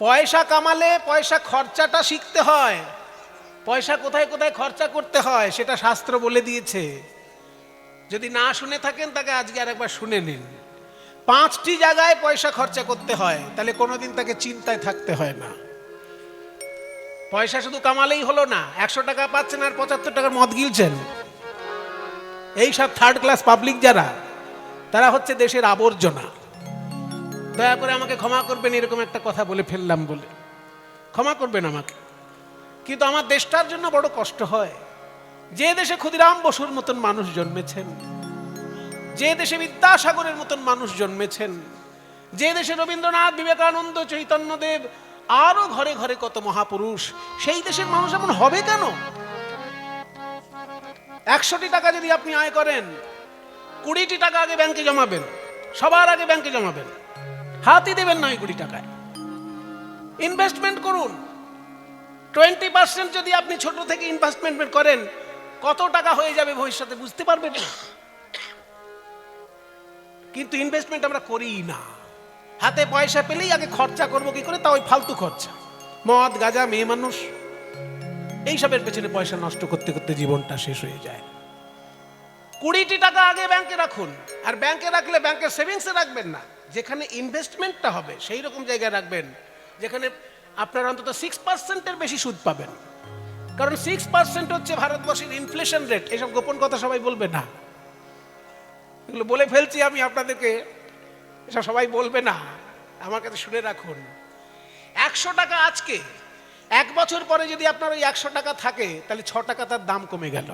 পয়সা কামালে পয়সা খরচাটা শিখতে হয়। পয়সা কোথায় কোথায় খরচা করতে হয় সেটা শাস্ত্র বলে দিয়েছে। যদি না শুনে থাকেন তাকে আজকে আরেকবার শুনে নিন। 5টি জায়গায় পয়সা খরচা করতে হয়, তাহলে কোনোদিন তাকে চিন্তায় থাকতে হয় না। পয়সা শুধু কামালেই হলো না, 100 টাকা পাচ্ছেন আর 75 টাকার মদ গিলছেন, এই সব থার্ড ক্লাস পাবলিক যারা, তারা হচ্ছে দেশের আবর্জনা। দয়া করে আমাকে ক্ষমা করবেন, এরকম একটা কথা বলে ফেললাম বলে ক্ষমা করবেন আমাকে। কিন্তু আমার দেশটার জন্য বড় কষ্ট হয়। যে দেশে ক্ষুদিরাম বসুর মতন মানুষ জন্মেছেন, যে দেশে বিদ্যাসাগরের মতন মানুষ জন্মেছেন, যে দেশে রবীন্দ্রনাথ, বিবেকানন্দ, চৈতন্যদেব, আরো ঘরে ঘরে কত মহাপুরুষ, সেই দেশের মানুষ এমন হবে কেন? 100টি টাকা যদি আপনি আয় করেন, 20টি টাকা আগে ব্যাংকে জমাবেন, সবার আগে ব্যাংকে জমাবেন, হাতই দেবেন না ওই 20 টাকায়। ইনভেস্টমেন্ট করুন। 20% যদি আপনি ছোট থেকে ইনভেস্টমেন্ট করেন, কত টাকা হয়ে যাবে ভবিষ্যতে বুঝতে পারবেন না। কিন্তু ইনভেস্টমেন্ট আমরা করিই না। হাতে পয়সা পেলেই আগে খরচা করবো কি করে, তা ওই ফালতু খরচা, মদ গাঁজা, মেয়ে মানুষ, এইসবের পেছনে পয়সা নষ্ট করতে করতে জীবনটা শেষ হয়ে যায়। 20টি টাকা আগে ব্যাংকে রাখুন। আর ব্যাংকে রাখলে ব্যাংকের সেভিংসে রাখবেন না, যেখানে ইনভেস্টমেন্টটা হবে সেই রকম জায়গায় রাখবেন যেখানে আপনার অন্তত 6%-এর বেশি সুদ পাবেন। কারণ 6% হচ্ছে ভারতবর্ষের ইনফ্লেশন রেট। এসব গোপন কথা সবাই বলবে না, এগুলো বলে ফেলছি আমি আপনাদেরকে, এসব সবাই বলবে না, আমার কাছে শুনে রাখুন। 100 টাকা আজকে, 1 বছর পরে যদি আপনার ওই 100 টাকা থাকে, তাহলে 6 টাকা তার দাম কমে গেল।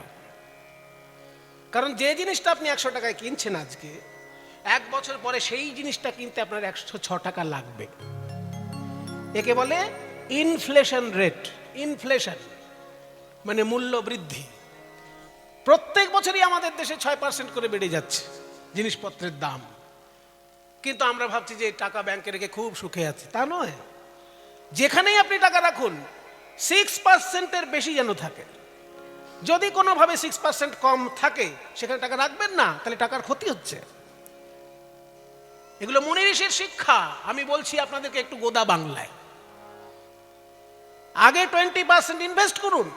কারণ যে জিনিসটা আপনি 100 টাকায় কিনছেন আজকে, 1 বছর পরে সেই জিনিসটা কিনতে আপনার 106 টাকা লাগবে। একে বলে ইনফ্লেশন রেট। ইনফ্লেশন মানে মূল্য বৃদ্ধি। প্রত্যেক বছরই আমাদের দেশে 6% করে বেড়ে যাচ্ছে জিনিসপত্রের দাম। কিন্তু আমরা ভাবছি যে টাকা ব্যাংকে রেখে খুব সুখে আছে, তা নয়। যেখানেই আপনি টাকা রাখুন, 6%-এর বেশি যেন থাকে। যদি কোনোভাবে 6% কম থাকে, সেখানে টাকা রাখবেন না, তাহলে টাকার ক্ষতি হচ্ছে। এগুলো মুনি ঋষির শিক্ষা। আমি বলছি আপনাদেরকে একটু গোদা বাংলায়। আগে 20% ইনভেস্ট করুন,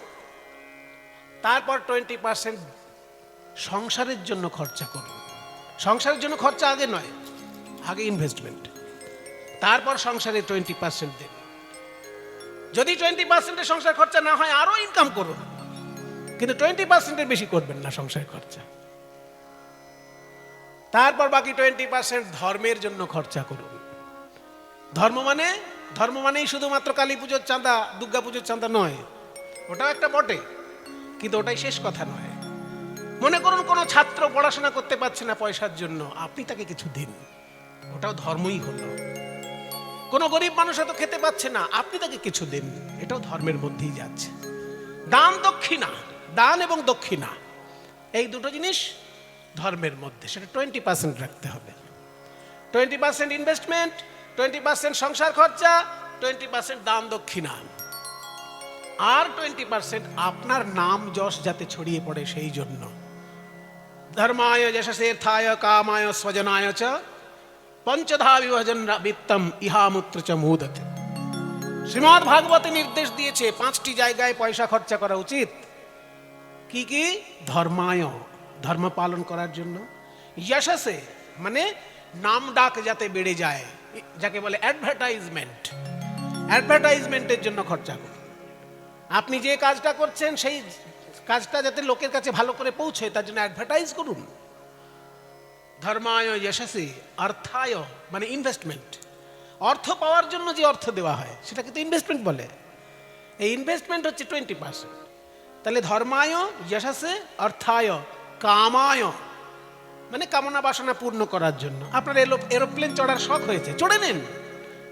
তারপর 20% সংসারের জন্য খরচা করুন। সংসারের জন্য খরচা আগে নয়, আগে ইনভেস্টমেন্ট, তারপর সংসারে 20% দেন। যদি 20%-এর সংসার খরচা না হয়, আরো ইনকাম করুন, কিন্তু 20%-এর বেশি করবেন না সংসার খরচা। তারপর বাকি 20% ধর্মের জন্য খরচা করুন। ধর্ম মানেই শুধুমাত্র কালী পুজোর চাঁদা, দুর্গা পুজোর চাঁদা নয়, ওটাও একটা বটে, কিন্তু ওটাই শেষ কথা নয়। মনে করুন কোনো ছাত্র পড়াশোনা করতে পারছে না পয়সার জন্য, আপনি তাকে কিছু দিন, ওটাও ধর্মই হলো। কোনো গরিব মানুষ হয়তো খেতে পাচ্ছে না, আপনি তাকে কিছু দিন, এটাও ধর্মের মধ্যেই যাচ্ছে। দান দক্ষিণা, দান এবং দক্ষিণা, এই দুটো জিনিস ধর্মের মধ্যে, সেটা 20% রাখতে হবে। 20% ইনভেস্টমেন্ট, 20% সংসার খরচা, 20% দান দক্ষিণা, আর 20% আপনার নাম যশ যাতে ছড়িয়ে পড়ে সেই জন্য। ধর্মায় যশসের্থায় কামায় স্বজনায় চ পঞ্চধা বিভজন বিত্তম ইহামূত্র চ মুদতে। শ্রীমদ্ ভাগবতে নির্দেশ দিয়েছে 5টি জায়গায় পয়সা খরচা করা উচিত। কি কি? ধর্মায়, ধর্ম পালন করার জন্য। যশসে মানে নাম ডাক যাতে বেড়ে যায়, যাকে বলে অ্যাডভার্টাইজমেন্ট, অ্যাডভার্টাইজমেন্টের জন্য খরচা করুন। আপনি যে কাজটা করছেন সেই কাজটা যাতে লোকের কাছে ভালো করে পৌঁছে, তার জন্য অ্যাডভার্টাইজ করুন। ধর্মায় যশসে অর্থায় মানে ইনভেস্টমেন্ট, অর্থ পাওয়ার জন্য যে অর্থ দেওয়া হয় সেটাকে তো ইনভেস্টমেন্ট বলে। এই ইনভেস্টমেন্ট হচ্ছে 20%। তাহলে ধর্মায় যশসে অর্থায় কামায় মানে কামনা বাসনা পূর্ণ করার জন্য। আপনার এরোপ্লেন চড়ার শখ হয়েছে, চড়ে নিন,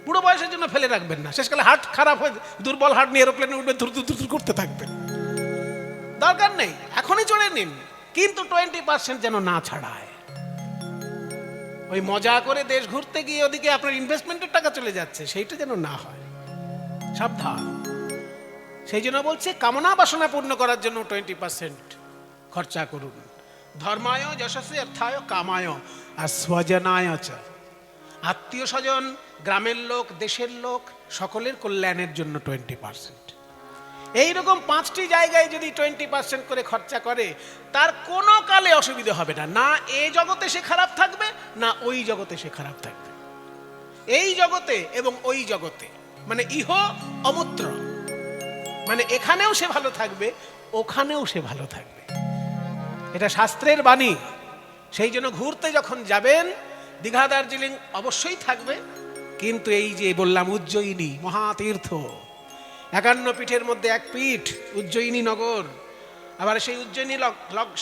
বুড়ো বয়সের জন্য ফেলে রাখবেন না। শেষকালে হার্ট খারাপ হয়ে দুর্বল হার্ট নিয়ে এরোপ্লেনে উঠবে, ধুর ধুর করতে থাকবেন, দরকার নেই, এখনই চড়ে নিন, কিন্তু 20% যেন না ছাড়ায়। ওই মজা করে দেশ ঘুরতে গিয়ে ওদিকে আপনার ইনভেস্টমেন্টের টাকা চলে যাচ্ছে, সেইটা যেন না হয়, সাবধান। সেই জন্য বলছে কামনা বাসনা পূর্ণ করার জন্য 20% খরচা করুন। ধর্মায় যশসে অর্থায় কামায় আর স্বজনায় চ, আত্মীয় স্বজন, গ্রামের লোক, দেশের লোক, সকলের কল্যাণের জন্য 20%। এইরকম 5টি জায়গায় যদি 20% করে খরচা করে, তার কোনো কালে অসুবিধা হবে না। না এই জগতে সে খারাপ থাকবে, না ওই জগতে সে খারাপ থাকবে। এই জগতে এবং ওই জগতে, মানে ইহ অমূত্র, মানে এখানেও সে ভালো থাকবে, ওখানেও সে ভালো থাকবে। এটা শাস্ত্রের বাণী। সেই জন্য ঘুরতে যখন যাবেন, দীঘা দার্জিলিং অবশ্যই থাকবে, কিন্তু এই যে বললাম উজ্জয়িনী মহাতীর্থ, 51 পীঠের মধ্যে এক পীঠ উজ্জয়িনী নগর। আবার সেই উজ্জয়িনী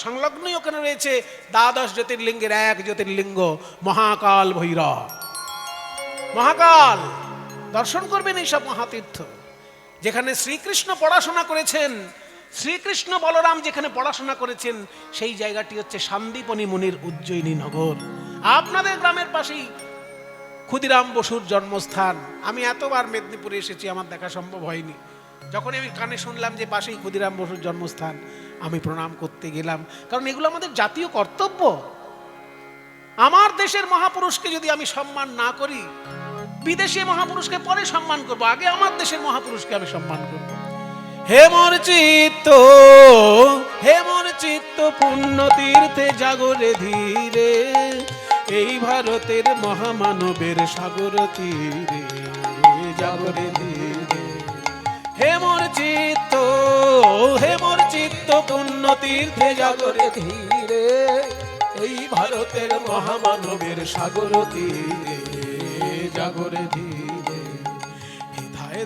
সংলগ্নই ওখানে রয়েছে 12 জ্যোতির্লিঙ্গের এক জ্যোতির্লিঙ্গ মহাকাল ভৈরব। মহাকাল দর্শন করবেন এইসব মহাতীর্থ, যেখানে শ্রীকৃষ্ণ পড়াশোনা করেছেন, শ্রীকৃষ্ণ বলরাম যেখানে পড়াশোনা করেছেন, সেই জায়গাটি হচ্ছে শান্তিপনি মুনির উজ্জয়িনী নগর। আপনাদের গ্রামের পাশেই ক্ষুদিরাম বসুর জন্মস্থান। আমি এতবার মেদিনীপুরে এসেছি, আমার দেখা সম্ভব হয়নি। যখন আমি কানে শুনলাম যে পাশেই ক্ষুদিরাম বসুর জন্মস্থান, আমি প্রণাম করতে গেলাম, কারণ এগুলো আমাদের জাতীয় কর্তব্য। আমার দেশের মহাপুরুষকে যদি আমি সম্মান না করি, বিদেশি মহাপুরুষকে পরে সম্মান করব, আগে আমার দেশের মহাপুরুষকে আমি সম্মান করব। হে মোর চিত্ত পুণ্য তীর্থে জাগরে ধীরে, এই ভারতের মহামানবের সাগর তীরে জাগরে ধীরে। হে মোর চিত্ত পুণ্য তীর্থে জাগরে ধীরে, এই ভারতের মহামানবের সাগর তীরে জাগরে ধীরে। হেথায়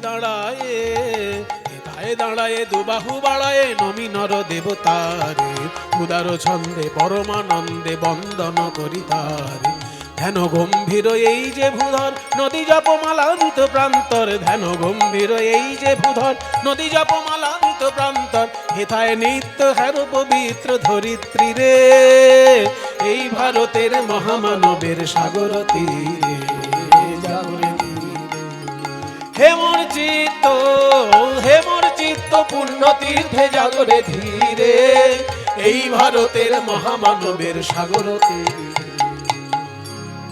দাঁড়ায়ে দুবাহু বাড়ায়ে নমি নর দেবতারে, উদার ছন্দে পরমানন্দে বন্দন করি তারে। ধ্যান গম্ভীর এই যে ভূধর নদী জপমালানিত প্রান্তর, ধ্যান গম্ভীর এই যে ভূধর নদী জপমালানিত প্রান্তর। হেথায় নিত্য হের পবিত্র ধরিত্রী রে, এই ভারতের মহামানবের সাগর তীরে জাগরে ধীরে। হে মোর চিত্ত পুণ্য তীর্থে জাগরে ধীরে, এই ভারতের মহামানবের সাগর তীরে।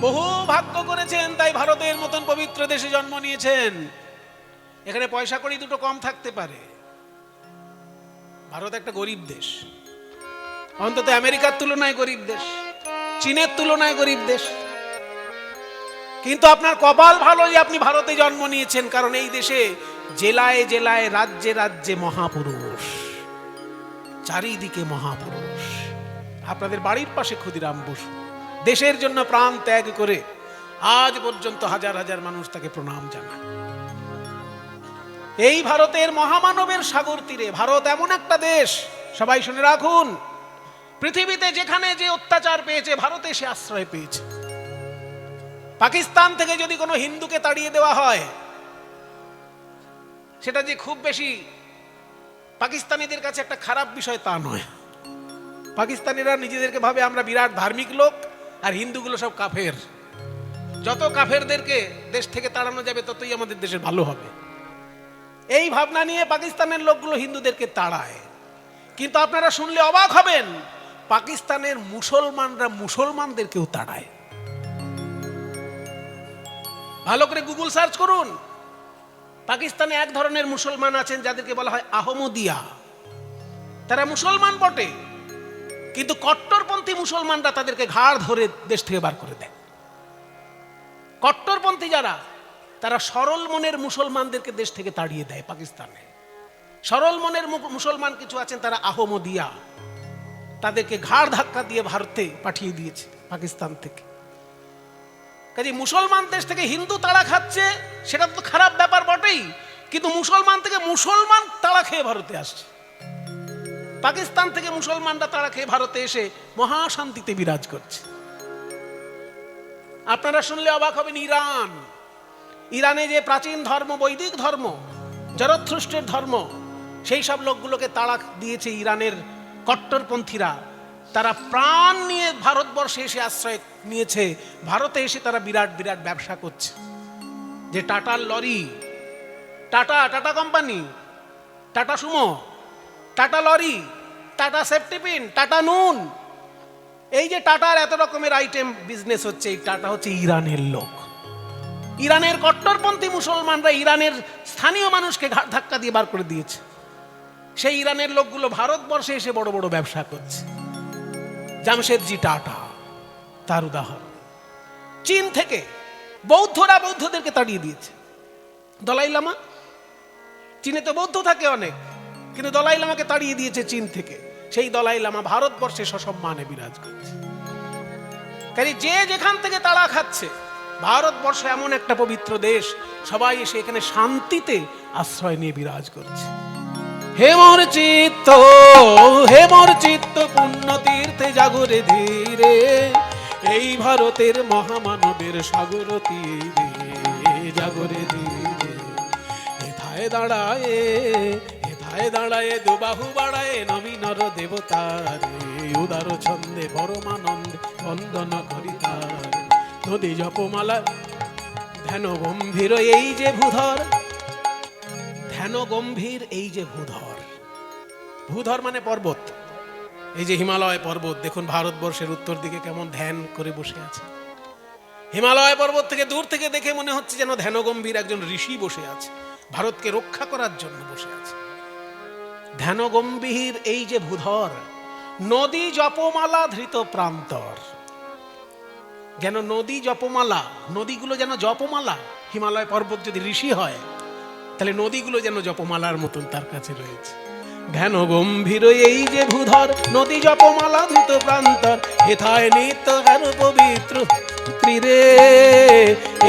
বহু ভাগ্য করেছেন, তাই ভারতের মতন পবিত্র দেশে জন্ম নিয়েছেন। এখানে পয়সা কড়ি দুটো কম থাকতে পারে, ভারত একটা গরিব দেশ, অন্তত আমেরিকার তুলনায় গরিব দেশ, চীনের তুলনায় গরিব দেশ। কিন্তু আপনার কপাল ভালো যে আপনি ভারতে জন্ম নিয়েছেন, কারণ এই দেশে জেলায় জেলায় রাজ্যে রাজ্যে মহাপুরুষ, চারিদিকে মহাপুরুষ। আপনাদের বাড়ির পাশে ক্ষুদিরাম বসু দেশের জন্য প্রাণ ত্যাগ করে আজ পর্যন্ত হাজার হাজার মানুষ তাকে প্রণাম জানায়। এই ভারতের মহামানবের সাগর তীরে, ভারত এমন একটা দেশ, সবাই শুনে রাখুন, পৃথিবীতে যেখানে যে অত্যাচার পেয়েছে, ভারতে সে আশ্রয় পেয়েছে। পাকিস্তান থেকে যদি কোনো হিন্দুকে তাড়িয়ে দেওয়া হয়, সেটা যে খুব বেশি পাকিস্তানিদের কাছে একটা খারাপ বিষয় তা নয়। পাকিস্তানিরা নিজেদেরকে ভাবে আমরা বিরাট ধার্মিক লোক, আর হিন্দুগুলো সব কাফের। যত কাফেরদেরকে দেশ থেকে তাড়ানো যাবে, ততই আমাদের দেশের ভালো হবে। এই ভাবনা নিয়ে পাকিস্তানের লোকগুলো হিন্দুদেরকে তাড়ায়। কিন্তু আপনারা শুনলে অবাক হবেন, পাকিস্তানের মুসলমানরা মুসলমানদেরকেও তাড়ায়। ভালো করে গুগল সার্চ করুন, পাকিস্তানে এক ধরনের মুসলমান আছেন যাদেরকে বলা হয় আহমদিয়া। তারা মুসলমান বটে, কিন্তু কট্টরপন্থী মুসলমানরা তাদেরকে ঘাড় ধরে দেশ থেকে বার করে দেয়। কট্টরপন্থী যারা, তারা সরল মনের মুসলমানদেরকে দেশ থেকে তাড়িয়ে দেয়। পাকিস্তানে সরল মনের মুসলমান কিছু আছেন, তারা আহমদিয়া, তাদেরকে ঘাড় ধাক্কা দিয়ে ভারতে পাঠিয়ে দিয়েছে পাকিস্তান থেকে। কাজে মুসলমান দেশ থেকে হিন্দু তাড়া খাচ্ছে, সেটা তো খারাপ ব্যাপার বটেই, কিন্তু মুসলমান থেকে মুসলমান তাড়া খেয়ে ভারতে আসছে। পাকিস্তান থেকে মুসলমানরা তাড়া খেয়ে ভারতে এসে মহাশান্তিতে বিরাজ করছে। আপনারা শুনলে অবাক হবেন, ইরানে যে প্রাচীন ধর্ম, বৈদিক ধর্ম, জরথ্রুষ্টের ধর্ম, সেই সব লোকগুলোকে তাড়া দিয়েছে ইরানের কট্টরপন্থীরা। তারা প্রাণ নিয়ে ভারতবর্ষে এসে আশ্রয় নিয়েছে। ভারতে এসে তারা বিরাট বিরাট ব্যবসা করছে। যে টাটার লরি, Tata company, Tata Sumo, Tata lorry, Tata safety pin, Tata নুন, এই যে টাটার এত রকমের আইটেম বিজনেস হচ্ছে, এই টাটা হচ্ছে ইরানের লোক। ইরানের কট্টরপন্থী মুসলমানরা ইরানের স্থানীয় মানুষকে ঘাট ধাক্কা দিয়ে বার করে দিয়েছে। সেই ইরানের লোকগুলো ভারতবর্ষে এসে বড় বড় ব্যবসা করছে। জামশেদজি টাটা তার উদাহরণ। চীন থেকে বৌদ্ধরা বৌদ্ধদেরকে তাড়িয়ে দিয়েছে। দলাই লামা, চীনে তো বৌদ্ধ থাকে অনেক, কিন্তু দলাই লামাকে তাড়িয়ে দিয়েছে চীন থেকে। সেই দলাই লামা ভারতবর্ষে সসম্মানে বিরাজ করছে। কাজে যে যেখান থেকে তাড়া খাচ্ছে, ভারতবর্ষ এমন একটা পবিত্র দেশ, সবাই এসে এখানে শান্তিতে আশ্রয় নিয়ে বিরাজ করছে। হে মোর চিত্ত পুণ্য তীর্থে জাগরে ধীরে, এই ভারতের মহামানবের সাগর তীরে জাগরে ধীরে। হেথায় দাঁড়ায় দুবাহু বাড়ায় নবীনর দেবতারে, উদার ছন্দে পরমানন্দে বন্দন করি তার। নদী জপমালা ধ্যান গম্ভীর এই যে ভূধর, ধ্যান গম্ভীর এই যে ভূধর। ভূধর মানে পর্বত। এই যে হিমালয় পর্বত দেখুন ভারতবর্ষের উত্তর দিকে কেমন ধ্যান করে বসে আছে। হিমালয় পর্বত থেকে দূর থেকে দেখে মনে হচ্ছে যেন ধ্যান গম্ভীর একজন ঋষি বসে আছে, ভারতকে রক্ষা করার জন্য বসে আছে। ধ্যান গম্ভীর এই যে ভূধর, নদী জপমালা ধৃত প্রান্তর। যেন নদী জপমালা, নদীগুলো যেন জপমালা। হিমালয় পর্বত যদি ঋষি হয়, তাহলে নদীগুলো যেন জপমালার মতন তার কাছে রয়েছে। ধ্যান গম্ভীর এই যে ভূধর, নদী জপমালা ধৃত প্রান্তর। হেথায় নিত্য হেন পবিত্র তীরে,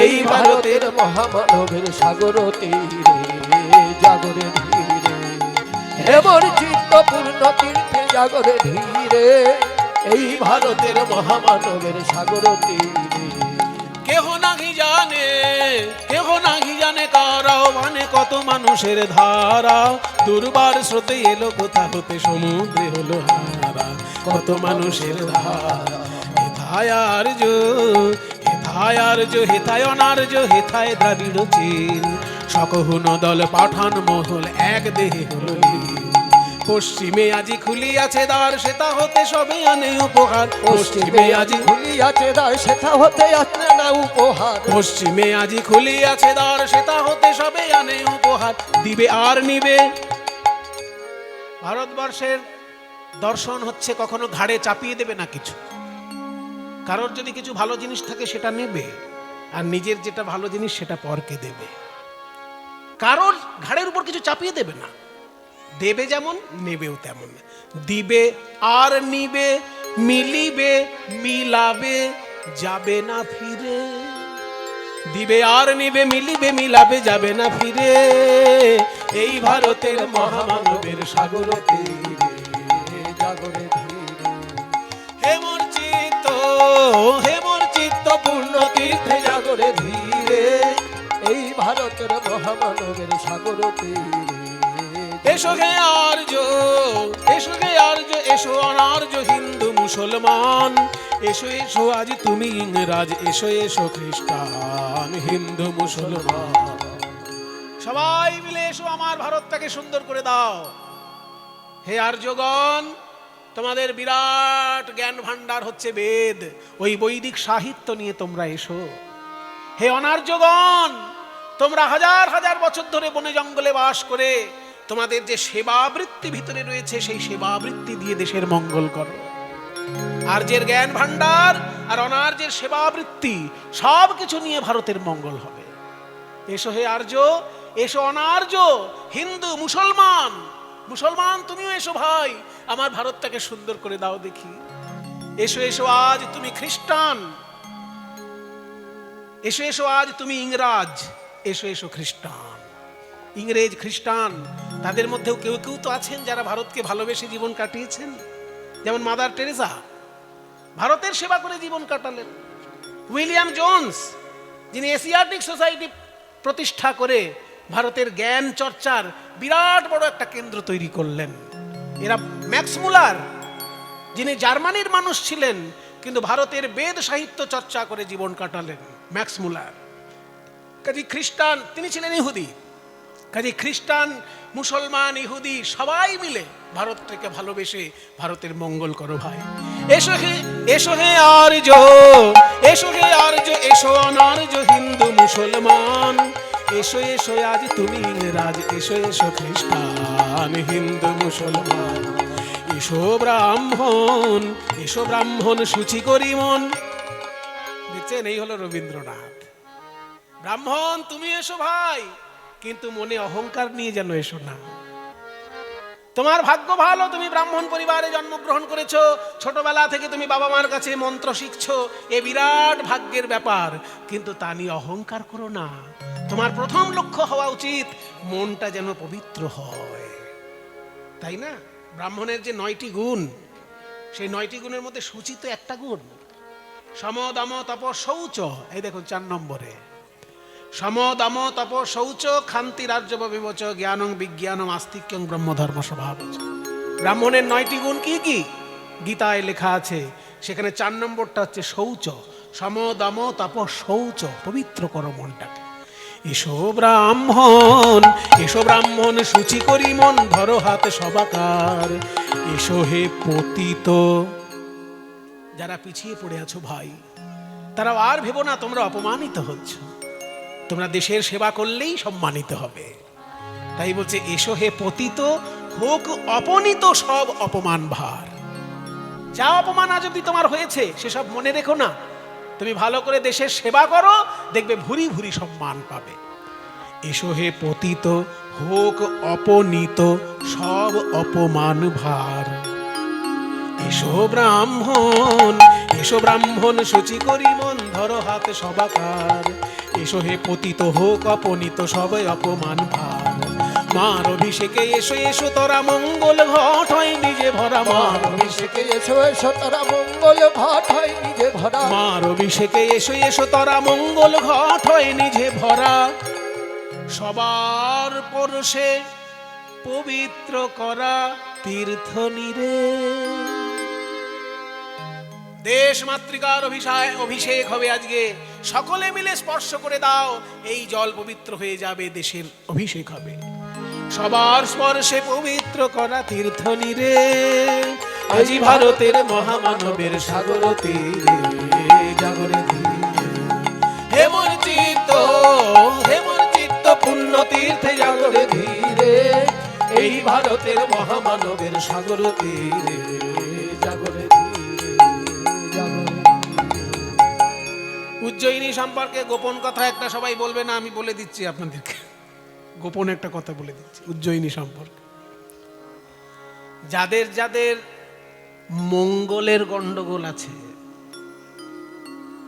এই ভারতের মহামানবের সাগর তীরে জাগরে ধীরে। হে মোর চিত্ত পূর্ণ তীর্থে জাগরে ধীরে, এই ভারতের মহামানবের সাগর তীরে। কেহ নাহি জানে কারাও মানে কত মানুষের ধারা। দুর্বার স্রোতে এলো কোথা হতে সমুদ্রে হলো হারা, কত মানুষের ধারা। হেথায় অনার্য, হেথায় দ্রাবিড় চীন, সকহুন দল পাঠান মহল এক দেহে হলো লীন। পশ্চিমে আজি খুলিয়াছে দ্বার, সেটা হতে সবে আনে উপহার। পশ্চিমে আজি খুলিয়াছে দ্বার, সেটা হতে আসে না উপহার। পশ্চিমে আজি খুলিয়াছে দ্বার, সেটা হতে সবে আনে উপহার। দিবে আর নিবে। ভারতবর্ষের দর্শন হচ্ছে কখনো ঘাড়ে চাপিয়ে দেবে না কিছু। কারোর যদি কিছু ভালো জিনিস থাকে সেটা নেবে, আর নিজের যেটা ভালো জিনিস সেটা পরকে দেবে। কারোর ঘাড়ের উপর কিছু চাপিয়ে দেবে না, দেবে যেমন নেবেও তেমন। দিবে আর নিবে, মিলিবে মিলাবে যাবে না ফিরে। দিবে আর নিবে, মিলিবে মিলাবে যাবে না ফিরে, এই ভারতের মহামানবের সাগর তীরে জাগরে ধীরে। হে মোর চিত্ত পূর্ণ তীর্থে জাগরে ধীরে, এই ভারতের মহামানবের সাগর তীরে। এসো হে আর্য, এসো অনার্য হিন্দু মুসলমান। এসো আজ তুমি ইংরাজ, এসো খ্রিস্টান হিন্দু মুসলমান। সবাই মিলে এসো, আমার ভারতটাকে সুন্দর করে দাও। হে আর্যগণ, তোমাদের বিরাট জ্ঞান ভান্ডার হচ্ছে বেদ, ওই বৈদিক সাহিত্য নিয়ে তোমরা এসো। হে অনার্যগণ, তোমরা হাজার হাজার বছর ধরে বনে জঙ্গলে বাস করে তোমাদের যে সেবাবৃত্তি ভিতরে রয়েছে, সেই সেবাবৃত্তি দিয়ে দেশের মঙ্গল করো। আর্যের জ্ঞান ভান্ডার আর অনার্যের সেবাবৃত্তি সব কিছু নিয়ে ভারতের মঙ্গল হবে। এসো হে আর্য, এসো অনার্য, হিন্দু মুসলমান। তুমিও এসো ভাই, আমার ভারতটাকে সুন্দর করে দাও দেখি। এসো আজ তুমি খ্রিস্টান, এসো আজ তুমি ইংরাজ, এসো খ্রিস্টান। ইংরেজ খ্রিস্টান তাদের মধ্যেও কেউ তো আছেন যারা ভারতকে ভালোবেসে জীবন কাটিয়েছেন। যেমন মাদার টেরেসা ভারতের সেবা করে জীবন কাটালেন। উইলিয়াম জোন্স, যিনি এশিয়াটিক সোসাইটি প্রতিষ্ঠা করে ভারতের জ্ঞান চর্চার বিরাট বড় একটা কেন্দ্র তৈরি করলেন। এরা ম্যাক্স মুলার, যিনি জার্মানির মানুষ ছিলেন কিন্তু ভারতের বেদ সাহিত্য চর্চা করে জীবন কাটালেন, ম্যাক্স মুলার। কাজী খ্রিস্টান, তিনি ছিলেন ইহুদি। কাজী খ্রিস্টান মুসলমান, ইহুদি সবাই মিলে ভারতটাকে ভালোবেসে ভারতের মঙ্গল করো ভাই। এসো হে, এসো হে আর্য, এসো হে আর্য, এসো অনার্য হিন্দু মুসলমান, এসো এসো আজ তুমি ইংরাজ, এসো এসো খ্রিস্টান হিন্দু মুসলমান, এসো ব্রাহ্মণ, এসো ব্রাহ্মণ সূচি করি মন। দেখছেন, এই হলো রবীন্দ্রনাথ। ব্রাহ্মণ তুমি এসো ভাই, কিন্তু মনে অহংকার নিয়ে যেন এসো না। তোমার ভাগ্য ভালো, তুমি ব্রাহ্মণ পরিবারে জন্মগ্রহণ করেছো, ছোটবেলা থেকে তুমি বাবা মার কাছে মন্ত্র শিখছো, এ বিরাট ভাগ্যের ব্যাপার, কিন্তু তা নিয়ে অহংকার করো না। তোমার প্রথম লক্ষ্য হওয়া উচিত মনটা যেন পবিত্র হয়, তাই না? ব্রাহ্মণের যে 9টি গুণ, সেই 9টি গুণের মধ্যে সূচি তো একটা গুণ। সম দম তপ শৌচ, এই দেখুন 4 নম্বরে, সম দম তপ শৌচ ক্ষান্তি রাজ্যব বিবচ জ্ঞানং বিজ্ঞানম আস্তিক্যং ব্রহ্মধর্ম স্বভাব। ব্রাহ্মণের 9টি গুণ কি কি গীতায় লেখা আছে, সেখানে 4 নম্বরটা হচ্ছে শৌচ। সম দম তপ শৌচ, পবিত্র করো মনটাকে। এসো ব্রাহ্মণ, এসো ব্রাহ্মণ সূচি করি মন, ধরো হাতে সবাকার, এসো হে পতিত। যারা পিছিয়ে পড়ে আছো ভাই, তারা আর ভেবো না তোমরা অপমানিত হচ্ছ, তোমরা দেশের সেবা করলেই সম্মানিত হবে। তাই বলছে এসো হে পতিত, হোক অপনীত সব অপমান ভার। যা অপমান আজ অব্দি তোমার হয়েছে সেসব মনে রেখো না, তুমি ভালো করে দেশের সেবা করো, দেখবে ভুরি ভুরি সম্মান পাবে। এসো হে পতিত, হোক অপনীত সব অপমান ভার, এসো ব্রাহ্মণ, এসো ব্রাহ্মণ সূচি করি মন, ধরো হাতে সবাকার, এসো হে পতিত, হোক অপনীত সব অপমান ভার। মার অভিষেকে এসো এসো তোরা মঙ্গল ঘট হয় নিজে ভরা, মার অভিষেকে এসো এসো তারা মঙ্গল ঘট হয় নিজে ভরা, মার অভিষেকে এসো এসো তোরা মঙ্গল ঘট হয় নিজে ভরা, সবার পরশে পবিত্র করা তীর্থ নিরে। দেশ মাতৃকার অভিষেক হবে আজকে, সকলে মিলে স্পর্শ করে দাও, এই জল পবিত্র হয়ে যাবে, দেশের অভিষেক হবে। সবার স্পর্শে পবিত্র করা তীর্থ নিরে, আজি ভারতের মহামানবের সাগর তীরে, জাগরে ধীরে। হে মোর চিত্ত, হে মোর চিত্ত পুণ্য তীর্থে জাগরে ধীরে, এই ভারতের মহামানবের সাগর তীরে, জাগরে ধীরে, জাগরে ধীরে। উজ্জয়িনী সম্পর্কে গোপন কথা একটা সবাই বলবে না, আমি বলে দিচ্ছি আপনাদেরকে, গোপন একটা কথা বলে দিচ্ছি উজ্জয়িনী সম্পর্কে। যাদের যাদের মঙ্গলের গন্ডগোল আছে,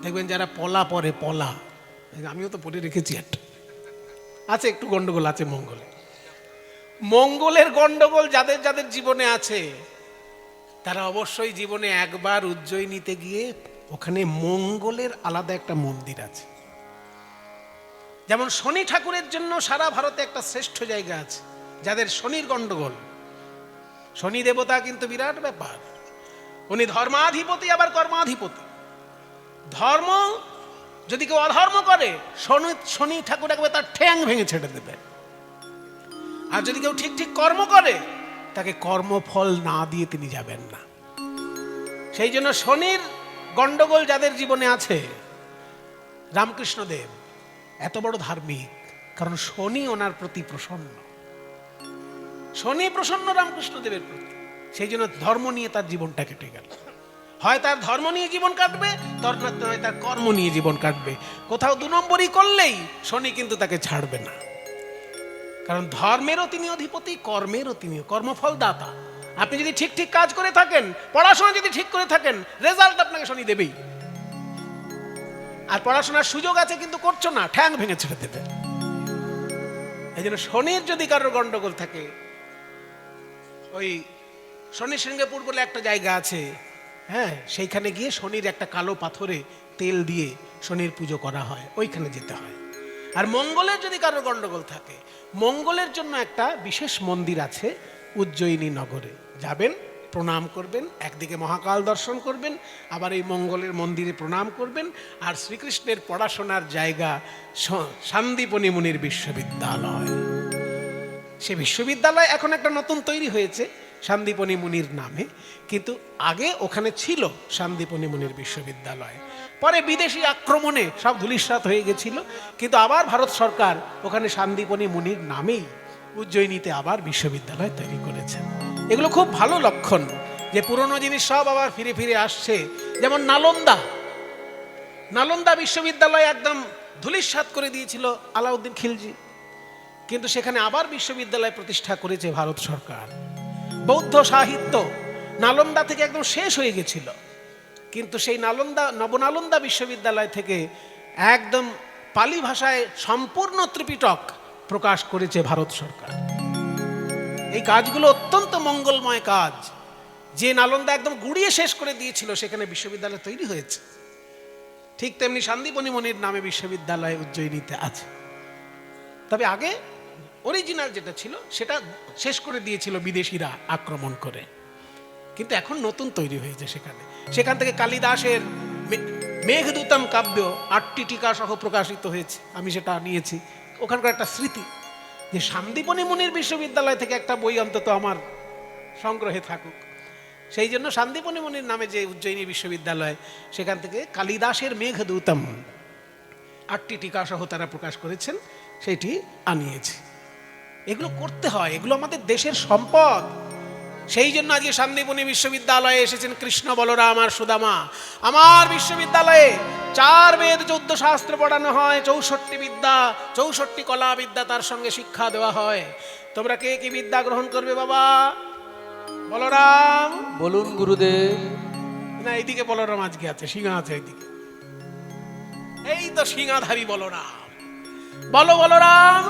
দেখবেন যারা পলা পরে, পলা, আমিও তো পরে রেখেছি একটা, আছে একটু গন্ডগোল আছে মঙ্গলে। মঙ্গলের গন্ডগোল যাদের যাদের জীবনে আছে, তারা অবশ্যই জীবনে একবার উজ্জয়িনীতে গিয়ে, ওখানে মঙ্গলের আলাদা একটা মন্দির আছে। যেমন শনি ঠাকুরের জন্য সারা ভারতে একটা শ্রেষ্ঠ জায়গা আছে। যাদের শনির গন্ডগোল, শনি দেবতা কিন্তু বিরাট ব্যাপার, উনি ধর্মাধিপতি আবার কর্মাধিপতি। ধর্ম যদি কেউ অধর্ম করে, শনি ঠাকুর একবার তার ঠ্যাং ভেঙে ছেড়ে দেবে, আর যদি কেউ ঠিক ঠিক কর্ম করে, তাকে কর্মফল না দিয়ে তিনি যাবেন না। সেই জন্য শনির গন্ডগোল যাদের জীবনে আছে, রামকৃষ্ণ দেব এত বড় ধার্মিক, কারণ শনি ওনার প্রতি প্রসন্ন, শনি প্রসন্ন রামকৃষ্ণ দেবের প্রতি। সেই জন্য ধর্ম নিয়ে তার জীবনটা কেটে গেল। হয় তার ধর্ম নিয়ে জীবন কাটবে, নয় তার কর্ম নিয়ে জীবন কাটবে। কোথাও 2 নম্বরই করলেই শনি কিন্তু তাকে ছাড়বে না, কারণ ধর্মেরও তিনি অধিপতি, কর্মেরও তিনি কর্মফল দাতা। আপনি যদি ঠিক ঠিক কাজ করে থাকেন, পড়াশোনা যদি ঠিক করে থাকেন, রেজাল্ট আপনাকে শনি দেবেই। আর পড়াশোনার সুযোগ আছে কিন্তু করছো না, ঠ্যাং ভেঙে ছেড়ে দেবে। এই জন্য শনির যদি কারোর গন্ডগোল থাকে, ওই শনি সিংহপুর বলে একটা জায়গা আছে, হ্যাঁ, সেইখানে গিয়ে শনির একটা কালো পাথরে তেল দিয়ে শনির পুজো করা হয়, ওইখানে যেতে হয়। আর মঙ্গলের যদি কারোর গন্ডগোল থাকে, মঙ্গলের জন্য একটা বিশেষ মন্দির আছে উজ্জয়িনী নগরে, যাবেন, প্রণাম করবেন, একদিকে মহাকাল দর্শন করবেন, আবার এই মঙ্গলের মন্দিরে প্রণাম করবেন। আর শ্রীকৃষ্ণের পড়াশোনার জায়গা সন্দীপনী মুনির বিশ্ববিদ্যালয়, সে বিশ্ববিদ্যালয় এখন একটা নতুন তৈরি হয়েছে সন্দীপনী মুনির নামে, কিন্তু আগে ওখানে ছিল সন্দীপনী মুনির বিশ্ববিদ্যালয়। পরে বিদেশি আক্রমণে সব ধূলিসাৎ হয়ে গেছিল, কিন্তু আবার ভারত সরকার ওখানে সন্দীপনী মুনির নামেই উজ্জয়িনীতে আবার বিশ্ববিদ্যালয় তৈরি করেছেন। এগুলো খুব ভালো লক্ষণ যে পুরনো জিনিস সব আবার ফিরে ফিরে আসছে। যেমন নালন্দা বিশ্ববিদ্যালয় একদম ধূলিসাৎ করে দিয়েছিল আলাউদ্দিন খিলজি, কিন্তু সেখানে আবার বিশ্ববিদ্যালয় প্রতিষ্ঠা করেছে ভারত সরকার। বৌদ্ধ সাহিত্য নালন্দা থেকে একদম শেষ হয়ে গেছিল, কিন্তু সেই নবনালন্দা বিশ্ববিদ্যালয় থেকে একদম পালি ভাষায় সম্পূর্ণ ত্রিপিটক প্রকাশ করেছে ভারত সরকার। এই কাজগুলো অত্যন্ত মঙ্গলময় কাজ। যে নালন্দা একদম গুড়িয়ে শেষ করে দিয়েছিল সেখানে বিশ্ববিদ্যালয় তৈরি হয়েছে। ঠিক তেমনি সন্দীপনী মুনির নামে বিশ্ববিদ্যালয় উজ্জয়িনীতে আছে। তবে আগে অরিজিনাল যেটা ছিল সেটা শেষ করে দিয়েছিল বিদেশিরা আক্রমণ করে, কিন্তু এখন নতুন তৈরি হয়েছে সেখান থেকে কালিদাসের মেঘদূতম কাব্য 8টি টিকা সহ প্রকাশিত হয়েছে। আমি সেটা নিয়েছি, ওখানকার একটা স্মৃতি যে সন্দীপনী মুনির বিশ্ববিদ্যালয় থেকে একটা বই অন্তত আমার সংগ্রহে থাকুক। সেই জন্য সন্দীপনী মুনির নামে যে উজ্জয়িনী বিশ্ববিদ্যালয়, সেখান থেকে কালিদাসের মেঘদূতম 8টি টিকা সহ তারা প্রকাশ করেছেন, সেটি আনিয়েছে। এগুলো করতে হয়, এগুলো আমাদের দেশের সম্পদ। সেই জন্য আজকে সন্দীপনী বিশ্ববিদ্যালয়ে এসেছেন কৃষ্ণ, বলরাম আর সুদামা। আমার বিশ্ববিদ্যালয়ে 4 বেদ 14 শাস্ত্র পড়ানো হয়, 64 বিদ্যা 64 কলা বিদ্যা তার সঙ্গে শিক্ষা দেওয়া হয়। তোমরা কে কি বিদ্যা গ্রহণ করবে বাবা? বলরাম বলুন গুরুদেব। না, এইদিকে বলরাম আজকে আছে, সিংহা আছে এইদিকে। এই তো সিংহাধারী বলরাম। বলো বলরাম,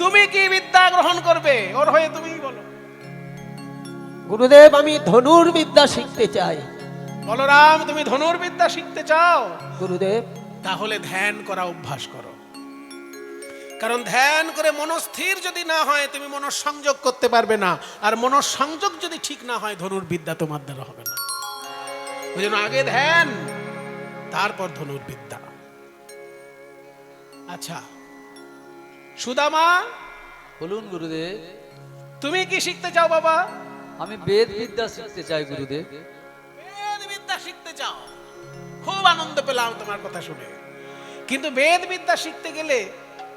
তুমি কি বিদ্যা গ্রহণ করবে? ওর হয়ে তুমি বলো। গুরুদেব, আমি ধনুর্বিদ্যা শিখতে চাই। বলরাম, তুমি ধনুর্বিদ্যা শিখতে চাও? গুরুদেব, তাহলে ধ্যান করা অভ্যাস করো। কারণ ধ্যান করে মনস্থির যদি না হয় তুমি মনঃসংযোগ করতে পারবে না, আর মনঃসংযোগ যদি ঠিক না হয় ধনুর্বিদ্যা তোমার দ্বারা হবে না। ওই জন্য আগে ধ্যান, তারপর ধনুর্বিদ্যা। আচ্ছা সুদামা, বলুন গুরুদেব। তুমি কি শিখতে চাও বাবা? আমি বেদ বিদ্যা শিখতে চাই গুরুদেব। বেদ বিদ্যা শিখতে চাও? খুব আনন্দ পেলাম তোমার কথা শুনে, কিন্তু বেদ বিদ্যা শিখতে গেলে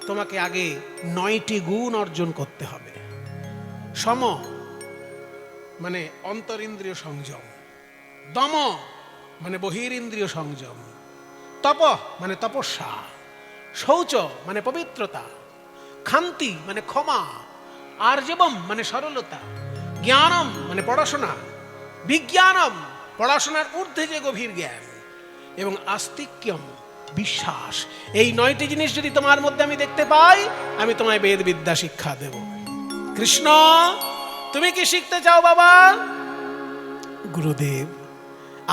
তোমাকে আগে 9টি গুণ অর্জন করতে হবে। সম মানে অন্তরিন্দ্রিয় সংযম, দম মানে বহিরিন্দ্রিয় সংযম, তপ মানে তপস্যা, শৌচ মানে পবিত্রতা, ক্ষান্তি মানে ক্ষমা, আর্জবম মানে সরলতা, জ্ঞানম মানে পড়াশোনা, বিজ্ঞানম পড়াশোনার ঊর্ধ্বে যে গভীর জ্ঞান, এবং আস্তিক্যম বিশ্বাস। এই 9টি জিনিস যদি তোমার মধ্যে আমি দেখতে পাই, আমি তোমায় বেদ বিদ্যা শিক্ষা দেব। কৃষ্ণ, তুমি কি শিখতে চাও বাবা? গুরুদেব,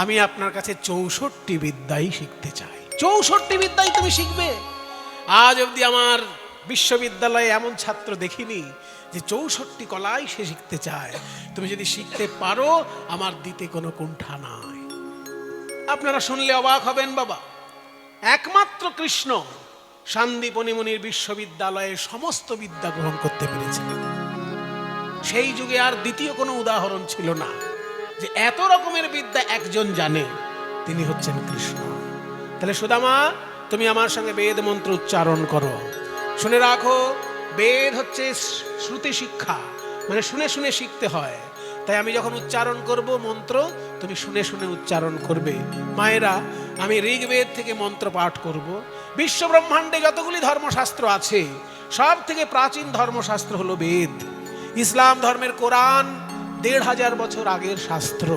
আমি আপনার কাছে 64 বিদ্যাই শিখতে চাই। 64 বিদ্যাই তুমি শিখবে? আজ অবধি আমার বিশ্ববিদ্যালয়ে এমন ছাত্র দেখিনি যে 64 কলাই সে শিখতে চায়। তুমি যদি শিখতে পারো, আমার দিতে কোনো কুণ্ঠা নাই। আপনারা শুনলে অবাক হবেন বাবা, একমাত্র কৃষ্ণ সন্দীপনী মুনির বিশ্ববিদ্যালয়ে সমস্ত বিদ্যা গ্রহণ করতে পেরেছিলেন। সেই যুগে আর দ্বিতীয় কোনো উদাহরণ ছিল না যে এত রকমের বিদ্যা একজন জানে, তিনি হচ্ছেন কৃষ্ণ। তাহলে সুদামা, তুমি আমার সঙ্গে বেদ মন্ত্র উচ্চারণ করো। শুনে রাখো, বেদ হচ্ছে শ্রুতি শিক্ষা, মানে শুনে শুনে শিখতে হয়। তাই আমি যখন উচ্চারণ করব মন্ত্র, তুমি শুনে শুনে উচ্চারণ করবে। মায়েরা, আমি ঋগ্বেদ থেকে মন্ত্র পাঠ করব। বিশ্ব ব্রহ্মাণ্ডে যতগুলি ধর্মশাস্ত্র আছে, সব থেকে প্রাচীন ধর্মশাস্ত্র হলো বেদ। ইসলাম ধর্মের কোরআন 1500 বছর আগের শাস্ত্র,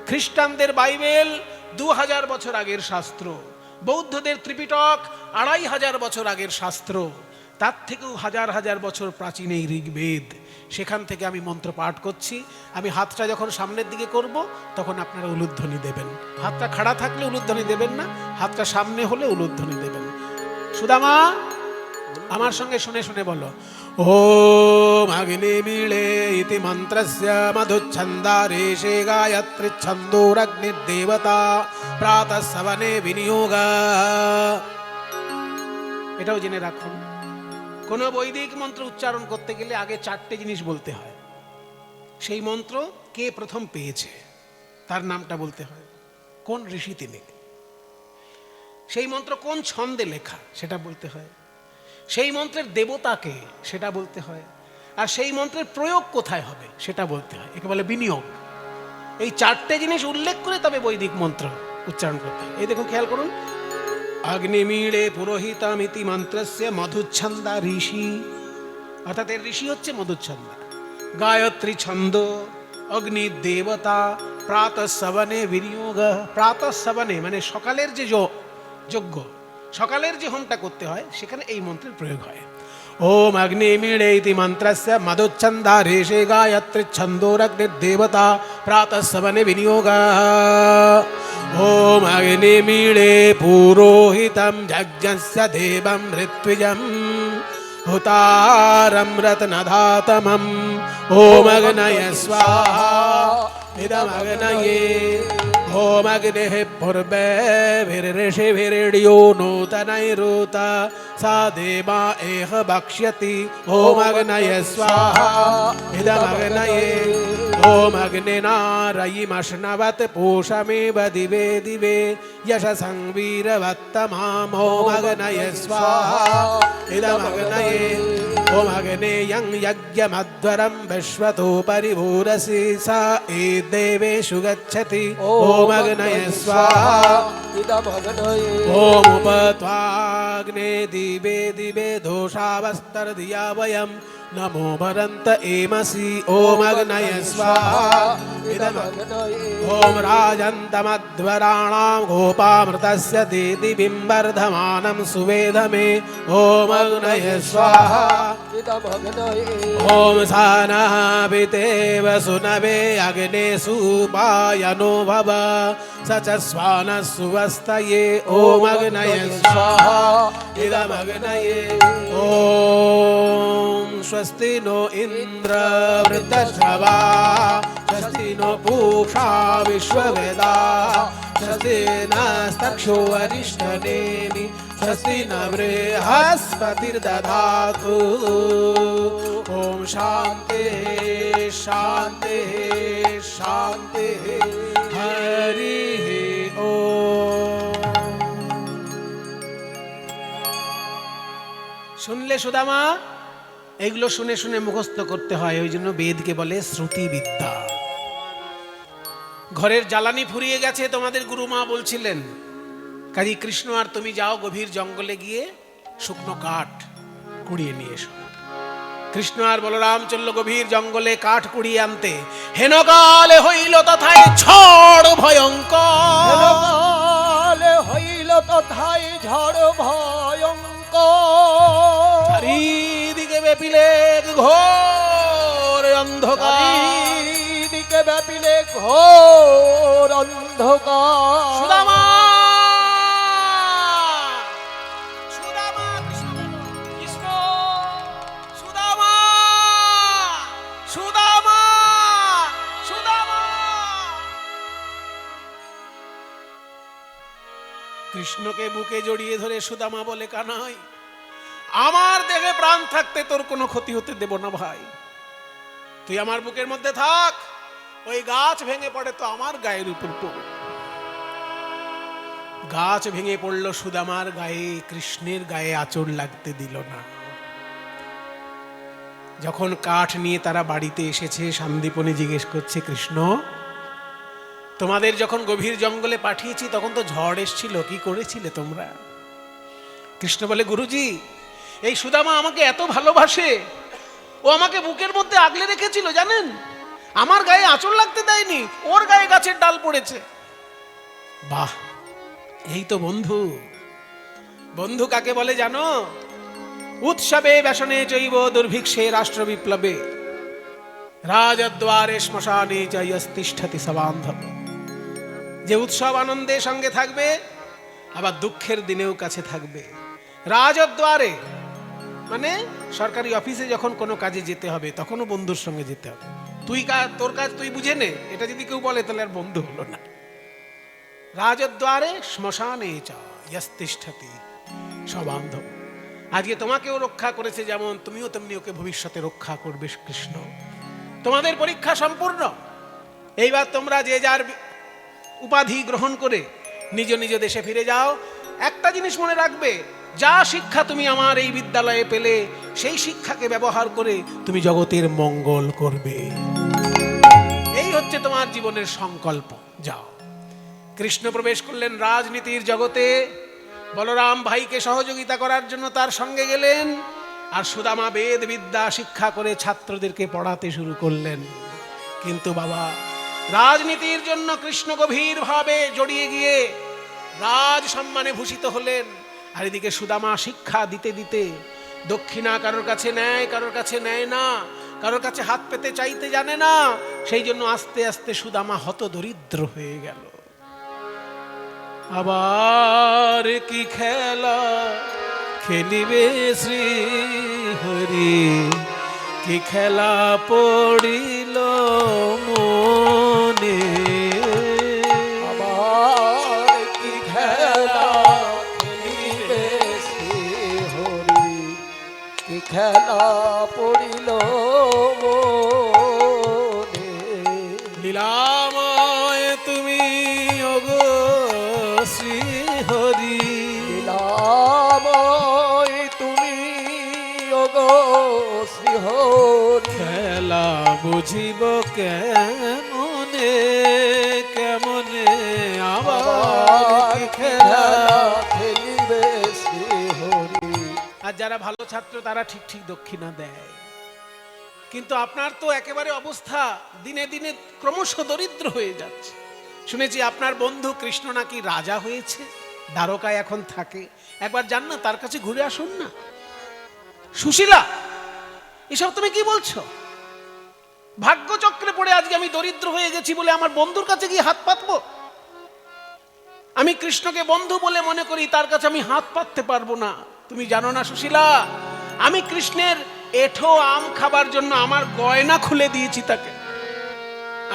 খ্রিস্টানদের বাইবেল 2000 বছর আগের শাস্ত্র, বৌদ্ধদের ত্রিপিটক 2500 বছর আগের শাস্ত্র, তার থেকেও হাজার হাজার বছর প্রাচীন এই ঋগ্বেদ। সেখান থেকে আমি মন্ত্র পাঠ করছি। আমি হাতটা যখন সামনের দিকে করব, তখন আপনারা উলুধ্বনি দেবেন। হাতটা খাড়া থাকলে উলুধ্বনি দেবেন না, হাতটা সামনে হলে উলুধ্বনি দেবেন। সুদামা, আমার সঙ্গে শুনে শুনে বলো, ওম অগ্নি মিলে ইতি মন্ত্রস্য মধুচ্ছন্দারেশে গায়ত্রী ছন্দোরগ্নির্দেবতা প্রাতঃ সবনে বিনিয়োগা। এটাও জেনে রাখুন, কোনো বৈদিক মন্ত্র উচ্চারণ করতে গেলে আগে 4টে জিনিস বলতে হয়। সেই মন্ত্র কে প্রথম পেয়েছে তার নামটা বলতে হয়, কোন ঋষি তিনি, সেই মন্ত্র কোন ছন্দে লেখা সেটা বলতে হয়, সেই মন্ত্রের দেবতাকে সেটা বলতে হয়, আর সেই মন্ত্রের প্রয়োগ কোথায় হবে সেটা বলতে হয়। একে বলে বিনিয়োগ। এই 4টে জিনিস উল্লেখ করে তবে বৈদিক মন্ত্র উচ্চারণ করতে হয়। এই দেখুন, খেয়াল করুন, অগ্নিমীড়ে পুরোহিতামিতি মন্ত্রস্য মধুচ্ছন্দা ঋষি, অর্থাৎ এর ঋষি হচ্ছে মধুচ্ছন্দা। গায়ত্রী ছন্দ, অগ্নি দেবতা, প্রাতঃসবনে বিনিয়োগ। প্রাতঃসবনে মানে সকালের যে যজ্ঞ, সকালের যে হোমটা করতে হয় সেখানে এই মন্ত্রের প্রয়োগ হয়। ওম অগ্নিমীড়ে ইতি মন্ত্রস্য মধুচ্ছন্দা ঋষি গায়ত্রী ছন্দোরগ্নির্দেবতা প্রাতঃসবনে বিনিয়োগ। ওম অগ্নিমীড়ে পুরোহিতম যজ্ঞস্য দেবম ঋত্বিজম हुतारं रत्नधातमं ओम अग्नये स्वाहा इदमग्नये ओम अग्निः पूर्वेभिर्ऋषिभिर्यो नूतनैरुत सा देवा एह भक्ष्यति ओम अग्नये स्वाहा इदमग्नये ओम अग्निनारयिमश्नवत् पूषमेव दिवे दिवे यशसं वीरवत्तमाम् ओम अग्नये स्वाहा इदमग्नये ओम अग्नेयं यज्ञमध्वरं विश्वतो परिभूरसि सा एदेवेषु गच्छति ओम अग्नये स्वाहा ओम उपत्वाग्ने दिवे दिवे दोषावस्तर्धिया वयं नमो भरन्त एमसि ओम अग्नये स्वाहा ओम राजन्तमध्वराणां गोपामृतस्य दिदिबिं वर्धमानं सुवेदमे ओम अग्नये स्वाहा ओम सानाभितेव सुनवे अग्ने सुपायनो भव स च स्वानः सुवस्तये ओम अग्नये स्वाहा इदमग्नये ओम स्वस्ति नो इन्द्र वृद्धश्रवा स्वस्ति नो पूषा विश्ववेदा स्वस्ति नस्तक्षो अरिष्टनेमि स्वस्ति न बृहस्पतिर्दधातु ओम शांति शांति शांति हरि ओम। শুনলে সুদামা, এগুলো শুনে শুনে মুখস্থ করতে হয়, ওই জন্য বেদকে বলে শ্রুতি বিদ্যা। ঘরের জ্বালানি ফুরিয়ে গেছে তোমাদের গুরুমা বলছিলেন, কাজী কৃষ্ণ আর তুমি যাও গভীর জঙ্গলে গিয়ে শুকনো কাঠ কুড়িয়ে নিয়ে এসো। কৃষ্ণ আর বলরাম চলল গভীর জঙ্গলে কাঠ কুড়িয়ে আনতে। হেনকালে হইল তথায় ঝড় ভয়ঙ্কর, হেনকালে হইল তথায় ঝড় ভয়ঙ্কর, চারিদিকে ব্যাপিলে ঘোর অন্ধকার, দিকে ব্যাপিলে ঘোর অন্ধকার। সুদামা সুদামা কৃষ্ণ সুদামা সুদামা সুদামা। কৃষ্ণকে বুকে জড়িয়ে ধরে সুদামা বলে, কানাই, আমার দেহে প্রাণ থাকতে তোর কোনো ক্ষতি হতে দেব না ভাই, তুই আমার বুকের মধ্যে থাক, ওই গাছ ভেঙে পড়ে তো আমার গায়ের উপর পড়ে। গাছ ভেঙে পড়ল সুদামার গায়ে, কৃষ্ণের গায়ে আঁচড় লাগতে দিল না। যখন কাঠ নিয়ে তারা বাড়িতে এসেছে, সন্দীপনী জিজ্ঞেস করছে, কৃষ্ণ, তোমাদের যখন গভীর জঙ্গলে পাঠিয়েছি তখন তো ঝড় এসেছিল, কি করেছিলে তোমরা? কৃষ্ণ বলে, গুরুজি, এই সুদামা আমাকে এত ভালোবাসে, ও আমাকে বুকের মধ্যে আগলে রেখেছিল জানেন, আমার গায়ে আঁচড় লাগতে দেয়নি, ওর গায়ে গাছের ডাল পড়েছে। বাহ, এই তো বন্ধু। বন্ধু কাকে বলে জানো? উৎসবে ব্যসনে চৈব দুর্ভিক্ষে রাষ্ট্র বিপ্লবে রাজদ্বারে শ্মশানে চ ইয়স্তিষ্ঠতি স বান্ধব। যে উৎসব আনন্দের সঙ্গে থাকবে, আবার দুঃখের দিনেও কাছে থাকবে। রাজদ্বারে মানে সরকারি অফিসে যখন কোনো কাজে যেতে হবে তখনও বন্ধুর সঙ্গে যেতে হবে। তোর কাজ তুই বুঝে নে, এটা যদি কেউ বলে তাহলে আর বন্ধু হলো না। রাজদ্বারে শ্মশানে চ ইয়স্তিষ্ঠতি স বান্ধব। আজকে তোমাকেও রক্ষা করেছে, যেমন তুমিও তেমনি ওকে ভবিষ্যতে রক্ষা করবে কৃষ্ণ। তোমাদের পরীক্ষা সম্পূর্ণ। এইবার তোমরা যে যার উপাধি গ্রহণ করে নিজ নিজ দেশে ফিরে যাও। একটা জিনিস মনে রাখবে, যা শিক্ষা তুমি আমার এই বিদ্যালয়ে পেলে, সেই শিক্ষাকে ব্যবহার করে তুমি জগতের মঙ্গল করবে। এই হচ্ছে তোমার জীবনের সংকল্প। যাও। কৃষ্ণ প্রবেশ করলেন রাজনীতির জগতে। বলরাম ভাইকে সহযোগিতা করার জন্য তার সঙ্গে গেলেন, আর সুদামা বেদ বিদ্যা শিক্ষা করে ছাত্রদেরকে পড়াতে শুরু করলেন। কিন্তু বাবা, রাজনীতির জন্য কৃষ্ণ গভীরভাবে জড়িয়ে গিয়ে রাজ সম্মানে ভূষিত হলেন, আর এদিকে সুদামা শিক্ষা দিতে দিতে দক্ষিণা কারোর কাছে নেয়, কারোর কাছে নেয় না, কারোর কাছে হাত পেতে চাইতে জানে না। সেই জন্য আস্তে আস্তে সুদামা হতদরিদ্র হয়ে গেল। আবার কি খেলা খেলিবে শ্রী হরি, কি খেলা পড়িল মনে। আবার কি খেলা খেলিবে শ্রী হরি, কি খেলা পড়িল মনে। লীলাময় তুমি ওগো শ্রী হরি, লীলাময় তুমি ওগো শ্রী হরি, খেলা বুঝিব কেমনে কেমনে। আবার কি খেলা। খেলিবে শ্রী হরি। আর যারা ভালো ছাত্র তারা ঠিক ঠিক দক্ষিণা দেয়, কিন্তু আপনার তো একেবারে অবস্থা দিনে দিনে ক্রমশ দরিদ্র হয়ে যাচ্ছে। শুনেছি আপনার বন্ধু কৃষ্ণ নাকি রাজা হয়েছে, দ্বারকায় এখন থাকে। একবার যান না, তার কাছে ঘুরে আসুন না। সুশীলা, এসব তুমি কি বলছো? ভাগ্যচক্রে পড়ে আজকে আমি দরিদ্র হয়ে গেছি বলে আমার বন্ধুর কাছে গিয়ে হাত পাতবো? আমি কৃষ্ণকে বন্ধু বলে মনে করি, তার কাছে আমি হাত পাততে পারবো না। তুমি জানো না সুশীলা, আমি কৃষ্ণের এঠো আম খাবার জন্য আমার গয়না খুলে দিয়েছি তাকে।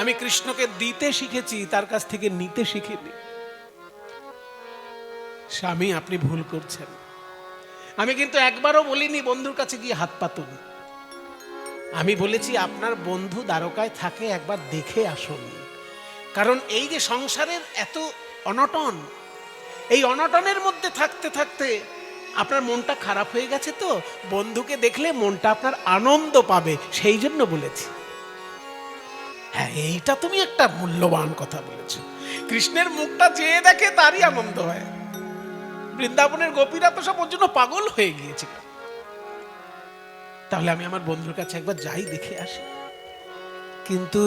আমি কৃষ্ণকে দিতে শিখেছি, তার কাছ থেকে নিতে শিখিনি। স্বামী, আপনি ভুল করছেন। আমি কিন্তু একবারও বলিনি বন্ধুর কাছে গিয়ে হাত পাতুন। আমি বলেছি আপনার বন্ধু দ্বারকায় থাকে, একবার দেখে আসুন। কারণ এই যে সংসারের এত অনটন, এই অনটনের মধ্যে থাকতে থাকতে আপনার মনটা খারাপ হয়ে গেছে, তো বন্ধুকে দেখলে মনটা আপনার আনন্দ পাবে, সেই জন্য বলেছি। হ্যাঁ, এইটা তুমি একটা মূল্যবান কথা বলেছো। কৃষ্ণের মুখটা চেয়ে দেখে তারই আনন্দ হয়। বৃন্দাবনের গোপীরা তো সব ওর জন্য পাগল হয়ে গিয়েছিল। তাহলে আমি আমার বন্ধুর কাছে একবার যাই, দেখে আসি। কিন্তু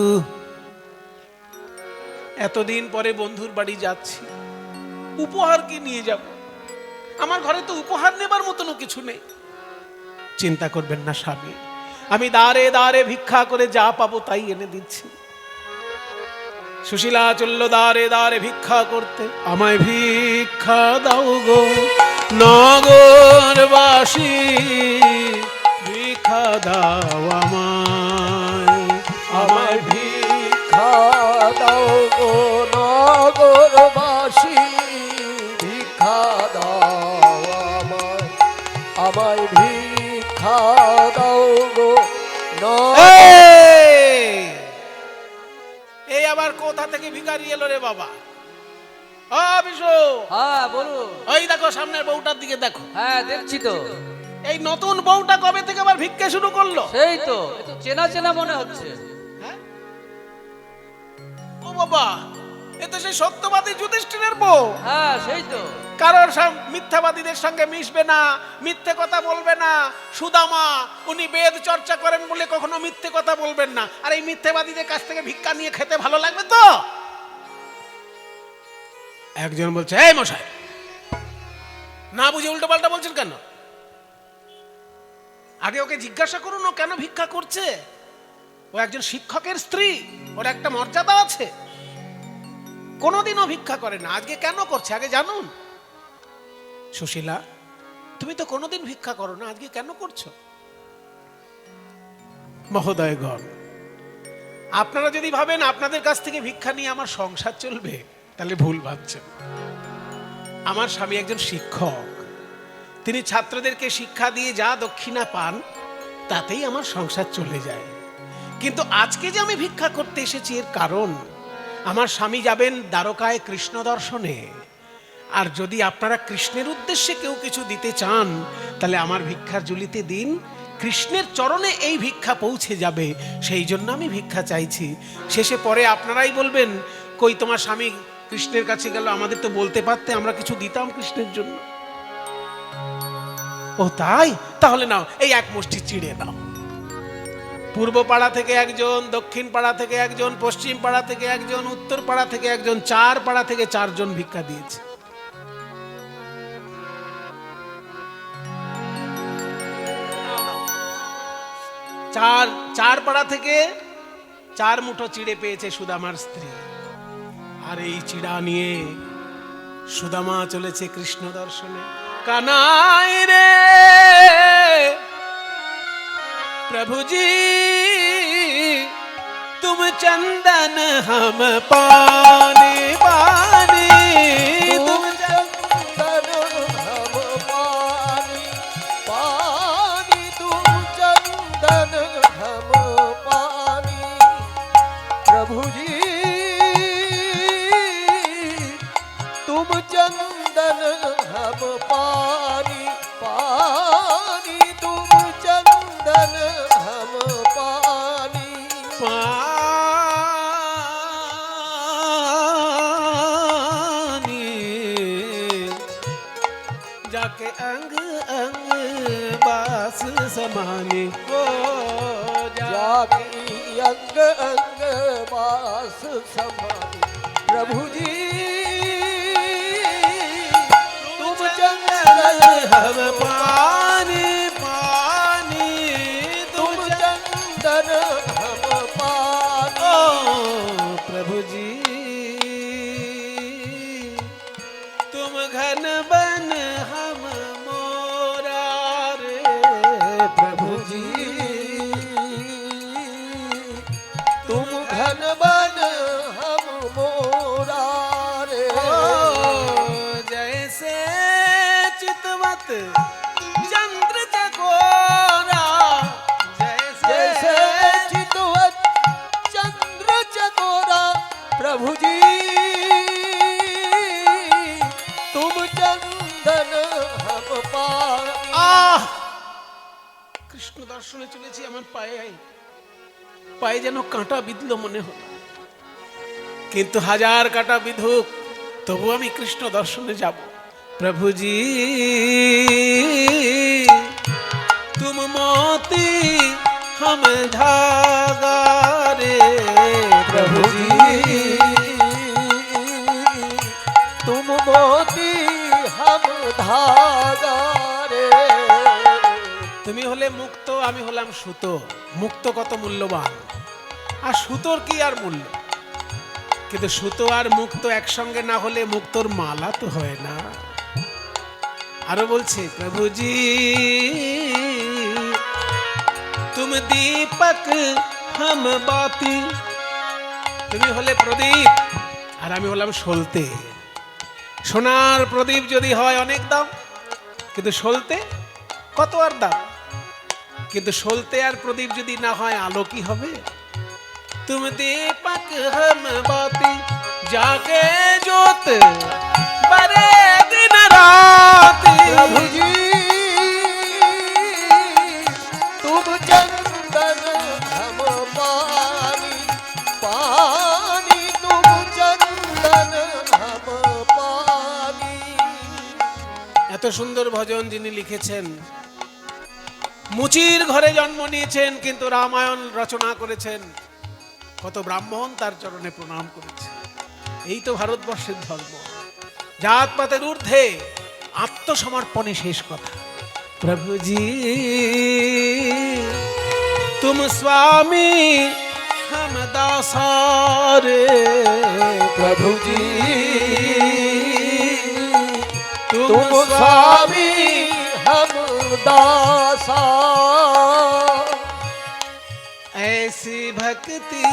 এতদিন পরে বন্ধুর বাড়ি যাচ্ছি, উপহার কি নিয়ে যাব? আমার ঘরে তো উপহার নেবার মতনও কিছু নেই। চিন্তা করবেন না স্বামী, আমি দাঁড়ে দাঁড়ে ভিক্ষা করে যা পাবো তাই এনে দিচ্ছি। সুশীলা চলল দাঁড়ে দাঁড়ে ভিক্ষা করতে। আমায় ভিক্ষা দাও গো নগরবাসী, ভিক্ষা দাও আমায়, আমায় ভিক্ষা দাও গো নগরবাসী, ভিক্ষা দাও আমায়, আমায় ভিক্ষা দাও গো এই আবার কোথা থেকে ভিখারি এলো রে বাবা? হ্যাঁ বলুন। ওই দেখো সামনের বউটার দিকে দেখো। হ্যাঁ দেখছি তো। এই নতুন বউটা কবে থেকে আবার ভিক্ষে শুরু করলো? সেই তো, এ তো চেনা চেনা মনে হচ্ছে। হ্যাঁ? ও বাবা, এ তো সেই সত্যবাদী যুধিষ্ঠিরের বউ। হ্যাঁ সেই তো। কারোর মিথ্যাবাদীদের সঙ্গে মিশবে না, মিথ্যে কথা বলবে না। সুদামা উনি বেদ চর্চা করেন বলে কখনো মিথ্যে কথা বলবেন না। আর এই মিথ্যেবাদীদের কাছ থেকে ভিক্ষা নিয়ে খেতে ভালো লাগবে তো? একজন বলছে, এই মশাই, না বুঝে উল্টো পাল্টা বলছেন কেন? আগে ওকে জিজ্ঞাসা করুন ও কেন ভিক্ষা করছে। ও একজন শিক্ষকের স্ত্রী, ওর একটা মর্যাদা আছে। কোনোদিনও ভিক্ষা করে না, আজকে কেন করছে আগে জানুন। সুশীলা, তুমি তো কোনোদিন ভিক্ষা করো না, আজকে কেন করছো? মহোদয়গণ, আপনারা যদি ভাবেন আপনাদের কাছ থেকে ভিক্ষা নিয়ে আমার সংসার চলবে, তাহলে ভুল ভাবছেন। আমার স্বামী একজন শিক্ষক, তিনি ছাত্রদেরকে শিক্ষা দিয়ে যা দক্ষিণা পান তাতেই আমার সংসার চলে যায়। কিন্তু আজকে যে আমি ভিক্ষা করতে এসেছি এর কারণ, আমার স্বামী যাবেন দ্বারকায় কৃষ্ণ দর্শনে। আর যদি আপনারা কৃষ্ণের উদ্দেশ্যে কেউ কিছু দিতে চান, তাহলে আমার ভিক্ষার ঝুলিতে দিন, কৃষ্ণের চরণে এই ভিক্ষা পৌঁছে যাবে। সেই জন্য আমি ভিক্ষা চাইছি। শেষে পরে আপনারাই বলবেন, কই তোমার স্বামী কৃষ্ণের কাছে গেল, আমাদের তো বলতে পারতে, আমরা কিছু দিতাম কৃষ্ণের জন্য। ও তাই? তাহলে নাও, এই এক মুষ্টি চিড়ে নাও। পূর্ব পাড়া থেকে একজন, দক্ষিণ পাড়া থেকে একজন, পশ্চিম পাড়া থেকে একজন, উত্তর পাড়া থেকে একজন, 4 পাড়া থেকে 4 জন ভিক্ষা দিয়েছে। চার পাড়া থেকে 4 মুঠো চিড়ে পেয়েছে সুদামার স্ত্রী। আর এই চিড়া নিয়ে সুদামা চলেছে কৃষ্ণ দর্শনে। কানাই রে प्रभु जी तुम चंदन हम पानी पानी, तुम चंदन हम पानी पानी, तुम चंदन हम पानी। प्रभु जी तुम चंदन हम पानी पानी, तुम चंदन हम पानी पानी। जाके अंग अंग बास समाने को जाके अंग अंग बास समाने। प्रभु जी तुम चंदन हम पानी पानी, तुम चंदन हम पानी। ओ प्रभु जी तुम घन बन हम मोरा रे। प्रभु जी तुम घन बन हम मोरा रे। जैसे चितवत चंद्र चकोरा, जैसे चितवत चंद्र चकोरा। प्रभु जी तुम चंदन हम पानी। আহ কৃষ্ণ দর্শনে চলেছি, আমার পায়ে যেন কাঁটা বিঁধল মনে হলো। কিন্তু 1000 কাঁটা বিধুক, তবু আমি কৃষ্ণ দর্শনে যাব। প্রভু জি तुम मोती हम धागा रे। प्रभु जी तुम मोती हम धागा रे। তুমি হলে মুক্ত, আমি হলাম সুতো। মুক্ত কত মূল্যবান, আর সুতোর কি আর মূল্য। কিন্তু সুতো আর মুক্ত একসঙ্গে না হলে মুক্তোর মালা তো হয় না। আরো বলছে, প্রভু জি तुम दीपक हम बाती। তুমি হলে প্রদীপ আর আমি হলাম সলতে। সোনার প্রদীপ যদি হয় অনেক দাম, কিন্তু সলতে কত আর দাম। কিন্তু সলতে আর প্রদীপ যদি না হয়, আলো কি হবে। तुम दीपक हम बाती, जाके ज्योत बरे दिन रात। प्रभु जी तुम चंदन हम पानी पानी, तुम चंदन हम पानी। এত সুন্দর ভজন যিনি লিখেছেন, মুচির ঘরে জন্ম নিয়েছেন কিন্তু রামায়ণ রচনা করেছেন, কত ব্রাহ্মণ তার চরণে প্রণাম করেছে। এই তো ভারতবর্ষের ধর্ম, জাতপাতের ঊর্ধ্বে আত্মসমর্পণে শেষ কথা। প্রভু জি তুম স্বামী हम दासा रे। प्रभु जी तुम स्वामी हम दासा। ऐसी भक्ति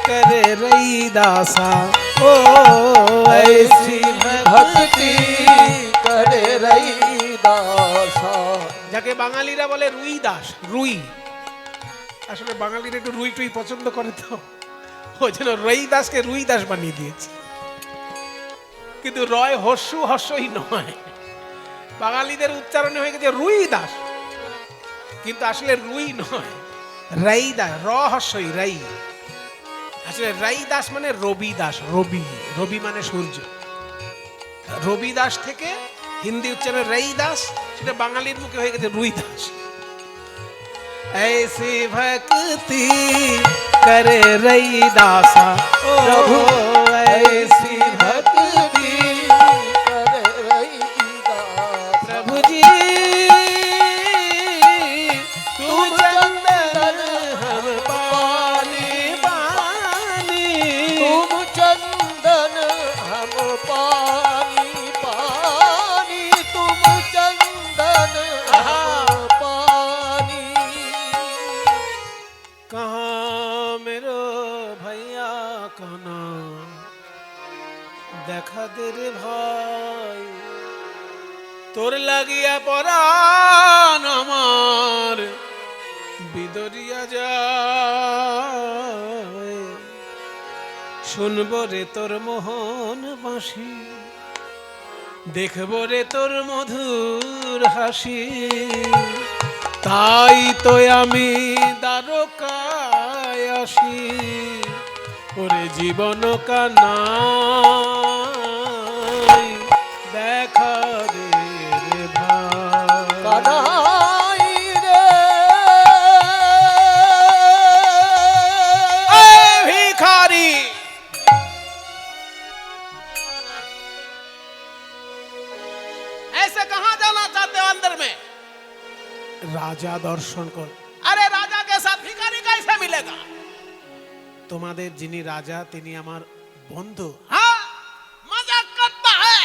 करे रई दासा, ओ ऐसी भक्ति करे रही दासा। যাকে বাঙালিরা বলে রুই দাস, রুই। আসলে বাঙালিরা একটু রুই টুই পছন্দ করে, তো ওই জন্য রুই দাসকে রুই দাস বানিয়ে দিয়েছে। কিন্তু রয় হর্ষু হর্ষই নয়, বাঙালিদের উচ্চারণে হয়ে গেছে রুই দাস, কিন্তু আসলে রুই নয়, রাই দাস, র হর্ষই রাই। আসলে রাই দাস মানে রবি দাস, রবি, রবি মানে সূর্য। রবি দাস থেকে হিন্দি উচ্চারণে রাই দাস, সেটা বাঙালির মুখে হয়ে গেছে রুই দাস। ऐसी भक्ति करे रईदासा प्रभु, ऐसी भक्ति करे रईदास। प्रभु जी तुम चंदन हम पानी पानी, तुम चंदन हम पानी पानी, तुम चंदन हम पानी। कहाँ मेरो भैया काना, দেখা দে রে ভাই, তোর লাগিয়া পরাণ আমার বিদরিয়া যায়। শুনব রে তোর মোহন বাঁশি, দেখব রে তোর মধুর হাসি, তাই তো আমি দ্বারকায় আসি, ওরে জীবন কানাই দেখা দে রে ভাই। কানাই রে ए भिखारी, ऐसे कहां जाना चाहते हो अंदर में? राजा दर्शन कर। अरे राजा के साथ भिखारी कैसे मिलेगा? তোমাদের যিনি রাজা তিনি আমার বন্ধু। हाँ मजाक करता है,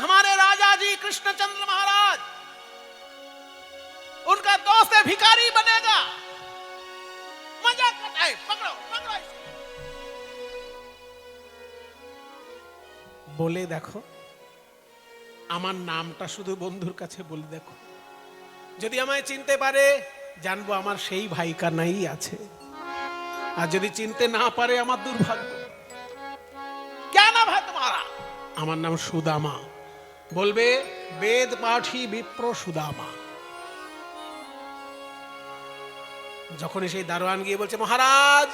हमारे राजा जी कृष्णचंद्र महाराज, उनका दोस्त है, भिखारी बनेगा? मजाक करता है, पकड़ो पकड़ो इसे। বলে দেখো, আমার নামটা শুধু বন্ধুর কাছে বলে দেখো, যদি আমায় চিনতে পারে জানবো আমার সেই ভাই কানাই আছে, আর যদি চিনতে না পারে আমার দুর্ভাগ্য। क्या नाम है तुम्हारा? আমার নাম সুদামা। বলবে বেদ পাঠী বিপ্র সুদামা। যখন সেই দারোয়ান গিয়ে বলছে মহারাজ,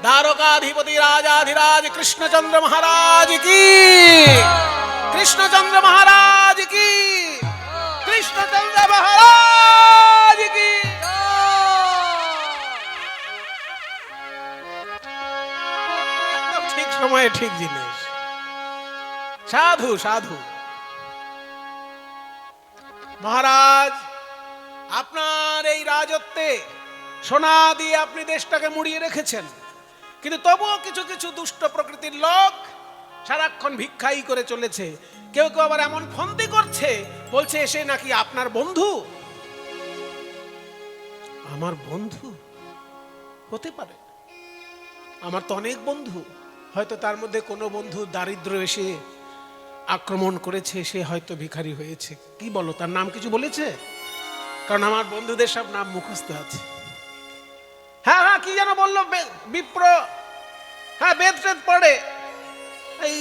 দ্বারকাধিপতি রাজাধিরাজ কৃষ্ণচন্দ্র মহারাজ কি, কৃষ্ণচন্দ্র মহারাজ কি, কৃষ্ণচন্দ্র মহারাজ কি। একদম ঠিক সময়ে ঠিক জিনিস। সাধু সাধু। মহারাজ, আপনার এই রাজত্বে সোনা দিয়ে আপনি দেশটাকে মুড়িয়ে রেখেছেন, কিন্তু তবুও কিছু কিছু দুষ্ট প্রকৃতির লোক সারাক্ষণ ভিক্ষাই করে চলেছে। কেউ কেউ আবার এমন ফন্দি করছে, বলছে এসে নাকি আপনার বন্ধু। আমার বন্ধু হতে পারে, আমার তো অনেক বন্ধু, হয়তো তার মধ্যে কোনো বন্ধু দারিদ্র এসে আক্রমণ করেছে, সে হয়তো ভিখারি হয়েছে। কি বলো, তার নাম কিছু বলেছে? কারণ আমার বন্ধুদের সব নাম মুখস্থ আছে। হ্যাঁ হ্যাঁ, কি যেন বললো, বিপ্র, হ্যাঁ বেদ টেদ পড়ে, এই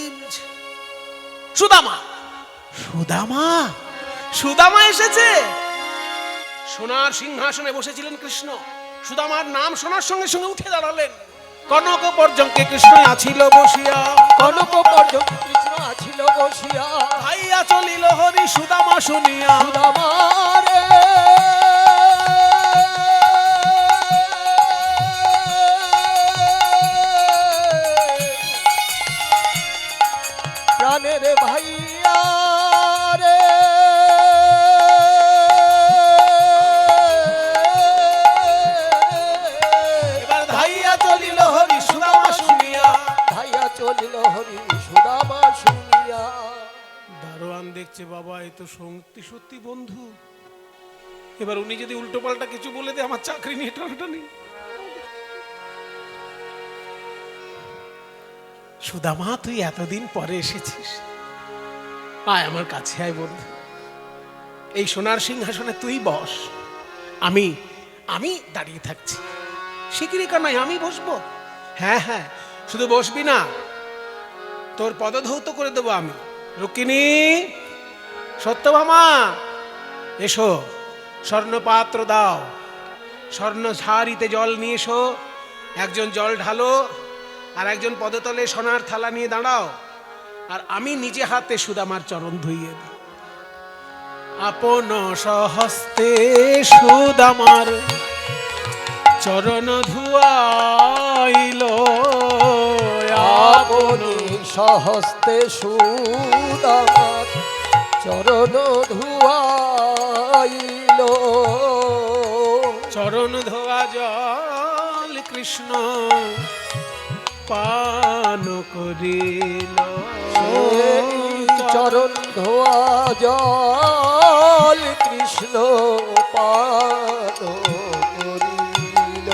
সুদামা। সুদামা, সুদামা এসেছে। সোনার সিংহাসনে বসেছিলেন কৃষ্ণ, সুদামার নাম শোনার সঙ্গে সঙ্গে উঠে দাঁড়ালেন। কনক পর্যঙ্কে কৃষ্ণ আছিল বসিয়া, কনক পর্যন্ত কৃষ্ণ আছিল বসিয়া, ভাইয়া চলিল হরি সুদামা শুনিয়া। সুদামা রে প্রাণের ভাইয়া রে, এবার ধাইয়া চলিল হরি সুদামা শুনিয়া, ধাইয়া চলিল হরি সুদামা শুনিয়া। দারোয়ান দেখছে বাবা এ তো সত্যি সত্যি বন্ধু, এবার উনি যদি উল্টো পাল্টা কিছু বলে দেয় আমার চাকরি নিয়ে টানাটানি। সুদামা, তুই এতদিন পরে এসেছিস, আয় আমার কাছে আয় বন্ধু। এই সোনার সিংহাসনে তুই বস, আমি আমি দাঁড়িয়ে থাকছি। শিগগিরই কানাই আমি বসবো। হ্যাঁ হ্যাঁ, শুধু বসবি না, তোর পদধৌত করে দেবো আমি। রুক্মিণী, সত্যভামা, এসো, স্বর্ণপাত্র দাও, স্বর্ণ ঝাড়িতে জল নিয়ে এসো। একজন জল ঢালো, আর একজন পদতলে সোনার থালা নিয়ে দাঁড়াও, আর আমি নিজে হাতে সুদামার চরণ ধুইয়ে দিই। আপন সহস্তে সুদামার চরণ ধুয়াইল, আপনি সহস্তে সুদামার চরণ ধুয়াইল। চরণ ধোয়া জল কৃষ্ণ পান করিল। চরণ ধোয়া জল কৃষ্ণ পান করিল।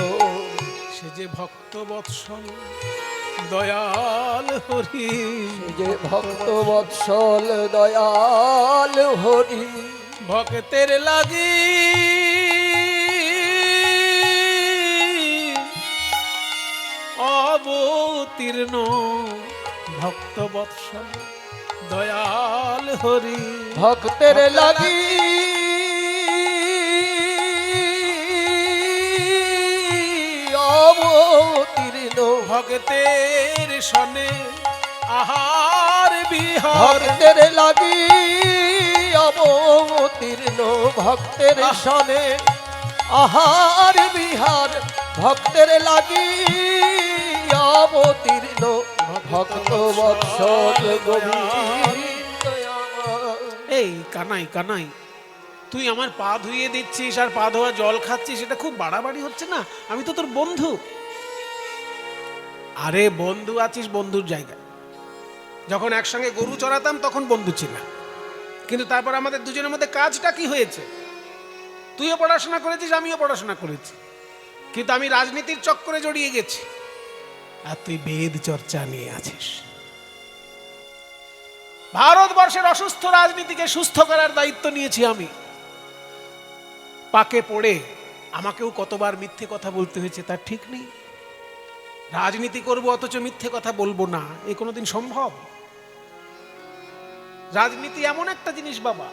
সে যে ভক্ত বৎসল দয়াল হরি, যে ভক্ত বৎসল দয়াল হরি, ভক্তের লাগি অবতীর্ণ। ভক্ত বৎসল দয়াল হরি, ভক্তের লাগি অবতীর্ণ। ভক্তের সনে আহার বিহার, ভক্তের লাগি অবতীর্ণ। ভক্তের সনে আহার বিহার, ভক্তের লাগি অবতীর্ণ। ভক্ত বৎসল গোবিন্দ আমার। এই কানাই কানাই, তুই আমার পা ধুইয়ে দিচ্ছিস আর পা ধোয়া জল খাচ্ছিস, এটা খুব বাড়াবাড়ি হচ্ছে না? আমি তো তোর বন্ধু। আরে বন্ধু আছিস বন্ধুর জায়গায়। যখন একসঙ্গে গরু চড়াতাম তখন বন্ধু ছিল, কিন্তু তারপর আমাদের দুজনের মধ্যে কাজটা কি হয়েছে? তুইও পড়াশোনা করেছিস, আমিও পড়াশোনা করেছি, কিন্তু আমি রাজনীতির চক্করে জড়িয়ে গেছি, আর তুই বেদ চর্চা নিয়ে আছিস। ভারতবর্ষের অসুস্থ রাজনীতিকে সুস্থ করার দায়িত্ব নিয়েছি আমি। পাকে পড়ে আমাকেও কতবার মিথ্যে কথা বলতে হয়েছে তার ঠিক নেই। রাজনীতি করব অথচ মিথ্যে কথা বলবো না, এ কোনোদিন সম্ভব? রাজনীতি এমন একটা জিনিস বাবা,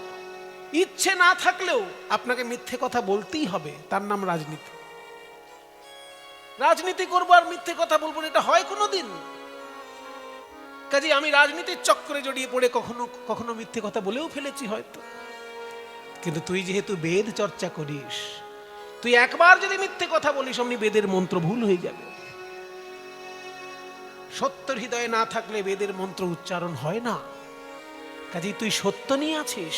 ইচ্ছে না থাকলেও আপনাকে মিথ্যে কথা বলতেই হবে, তার নাম রাজনীতি। রাজনীতি করবো আর মিথ্যে কথা বলবো না, এটা হয় কোনোদিন? কাজে আমি রাজনীতির চক্করে জড়িয়ে পড়ে কখনো কখনো মিথ্যে কথা বলেও ফেলেছি হয়তো। কিন্তু তুই যেহেতু বেদ চর্চা করিস, তুই একবার যদি মিথ্যে কথা বলিস অমনি বেদের মন্ত্র ভুল হয়ে যাবে। সত্যর হৃদয়ে না থাকলে বেদের মন্ত্র উচ্চারণ হয় না। কাজেই তুই সত্য নিয়ে আছিস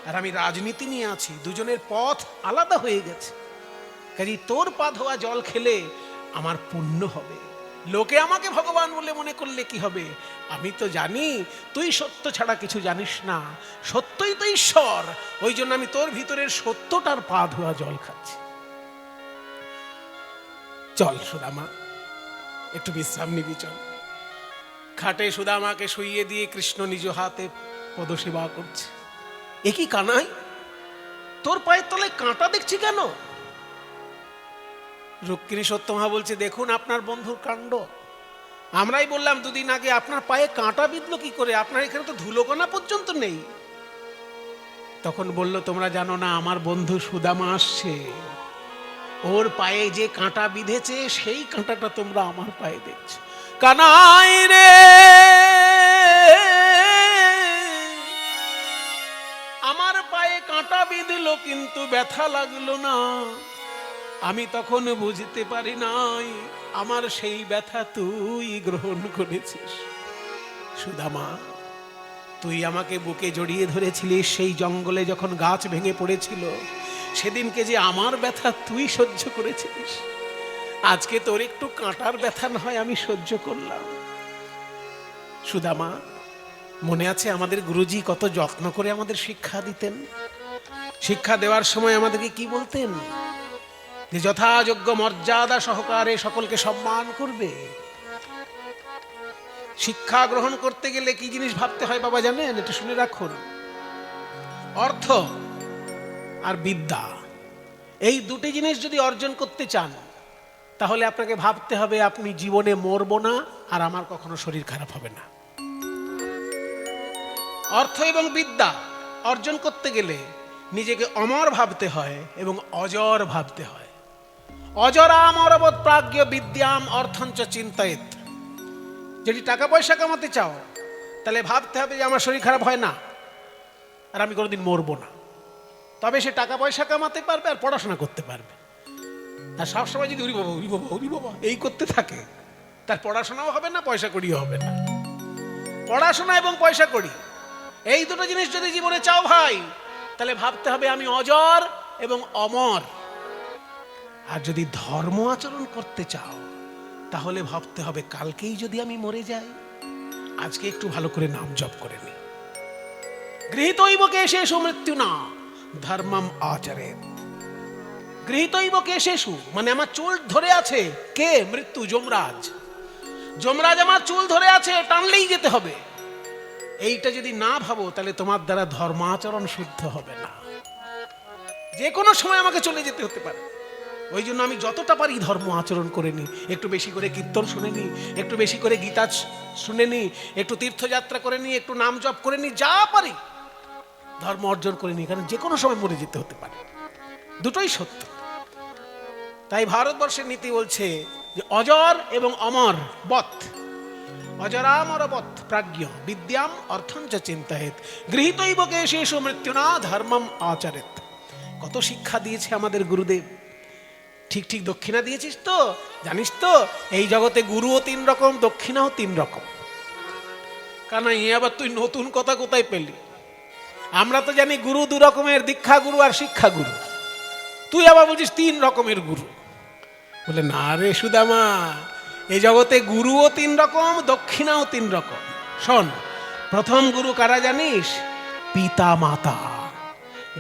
আর আমি রাজনীতি নিয়ে আছি, দুজনের পথ আলাদা হয়ে গেছে। কাজেই তোর পা ধোয়া জল খেলে আমার পুণ্য হবে, লোকে আমাকে ভগবান বলে মনে করলে কি হবে? আমি তো জানি তুই সত্য ছাড়া কিছু জানিস না, সত্যই তো ঈশ্বর। ওই জন্য আমি তোর ভিতরের সত্যটার পা ধোয়া জল খাচ্ছি। চল সুদামা, একটু বিশ্রাম নিবি, চল। খাটে সুদামাকে শুইয়ে দিয়ে কৃষ্ণ নিজ হাতে পদসেবা করছে। এ কি কানাই, তোর পায়ের তলায় কাঁটা দেখছি কেন? রুক্মিণী সত্যমা বলছে, দেখুন আপনার বন্ধুর কাণ্ড। আমরাই বললাম দুদিন আগে আপনার পায়ে কাঁটা বিঁধলো কি করে, আপনার এখানে তো ধুলোকণা পর্যন্ত নেই। তখন বলল, তোমরা জানো না আমার বন্ধু সুদামা আসছে, ওর পায়ে যে কাঁটা বিঁধেছে সেই কাঁটাটা তোমরা আমার পায়ে দেখছো। কানাই রে, আমার পায়ে কাঁটা বিঁধলো কিন্তু ব্যথা লাগলো না। আমি তখন বুঝতে পারি নাই আমার সেই ব্যথা তুই গ্রহণ করেছিস। সুদামা, তুই আমাকে বুকে জড়িয়ে ধরেছিলিস সেই জঙ্গলে যখন গাছ ভেঙে পড়েছিল, সেদিনকে যে আমার ব্যথা তুই সহ্য করেছিলিস, আজকে তোর একটু কাঁটার ব্যথা না হয় আমি সহ্য করলাম। সুদামা, মনে আছে আমাদের গুরুজি কত যত্ন করে আমাদের শিক্ষা দিতেন? শিক্ষা দেওয়ার সময় আমাদেরকে কি বলতেন? যে যথাযোগ্য মর্যাদা সহকারে সকলকে সম্মান করবে। শিক্ষা গ্রহণ করতে গেলে কি জিনিস ভাবতে হয় বাবা জানেন? এটা শুনে রাখুন। অর্থ, আর বিদ্যা, এই দুটি জিনিস যদি অর্জন করতে চান তাহলে আপনাকে ভাবতে হবে আপনি জীবনে মরব না আর আমার কখনো শরীর খারাপ হবে না। অর্থ এবং বিদ্যা অর্জন করতে গেলে নিজেকে অমর ভাবতে হয় এবং অজর ভাবতে হয়। অজরাম অরবৎ প্রাজ্ঞ বিদ্যাম অর্থঞ্চ চিন্তায়েত। যদি টাকা পয়সা কামাতে চাও তাহলে ভাবতে হবে যে আমার শরীর খারাপ হয় না আর আমি কোনোদিন মরবো না, তবে সে টাকা পয়সা কামাতে পারবে আর পড়াশোনা করতে পারবে। আর সবসময় যদি উরি বাবা উরি বাবা উরি বাবা এই করতে থাকে তার পড়াশোনাও হবে না, পয়সা কড়িও হবে না। পড়াশোনা এবং পয়সা কড়ি এই দুটো জিনিস যদি জীবনে চাও ভাই, তাহলে ভাবতে হবে আমি অজর এবং অমর। আর যদি ধর্ম আচরণ করতে চাও তাহলে ভাবতে হবে কালকেই যদি আমি মরে যাই, আজকে একটু ভালো করে নাম জপ করে নি। গৃহীতৈব কেশেষু মৃত্যু না ধর্মম আচরেৎ। গৃহীতৈব কেশেষু মানে আমার চুল ধরে আছে কে? মৃত্যু, যমরাজ। যমরাজ আমার চুল ধরে আছে, টানলেই যেতে হবে। এইটা যদি না ভাবো তাহলে তোমার দ্বারা ধর্মাচরণ শুদ্ধ হবে না। যে কোনো সময় আমাকে চলে যেতে হতে পারে। ওই জন্য আমি যতটা পারি ধর্ম আচরণ করে নি, একটু বেশি করে কীর্তন শুনে নি, একটু বেশি করে গীতা শুনে নি, একটু তীর্থযাত্রা করে নি, একটু নাম জপ করে নি, যা পারি ধর্ম অর্জন করে নি, কারণ যে কোনো সময় মরে যেতে হতে পারে। দুটোই সত্য। তাই ভারতবর্ষের নীতি বলছে যে অজর এবং অমর বৎ, অজরামরবৎ প্রাজ্ঞ বিদ্যাম অর্থঞ্চ চিন্তায়েত গৃহীতৈব কেশেষু মৃত্যুনা ধর্মম আচরেৎ। কত শিক্ষা দিয়েছে আমাদের গুরুদেব। ঠিক ঠিক দক্ষিণা দিয়েছিস তো? জানিস তো এই জগতে গুরুও 3 রকম, দক্ষিণাও 3 রকম। কারণ এ আবার তুই নতুন কথা কোথায় পেলি? আমরা তো জানি গুরু 2 রকমের, দীক্ষা গুরু আর শিক্ষা গুরু। তুই আবার বলছিস 3 রকমের গুরু। বলে না রে সুদামা, এই জগতে গুরুও 3 রকম, দক্ষিণাও 3 রকম। শোন, প্রথম গুরু কারা জানিস? পিতা মাতা।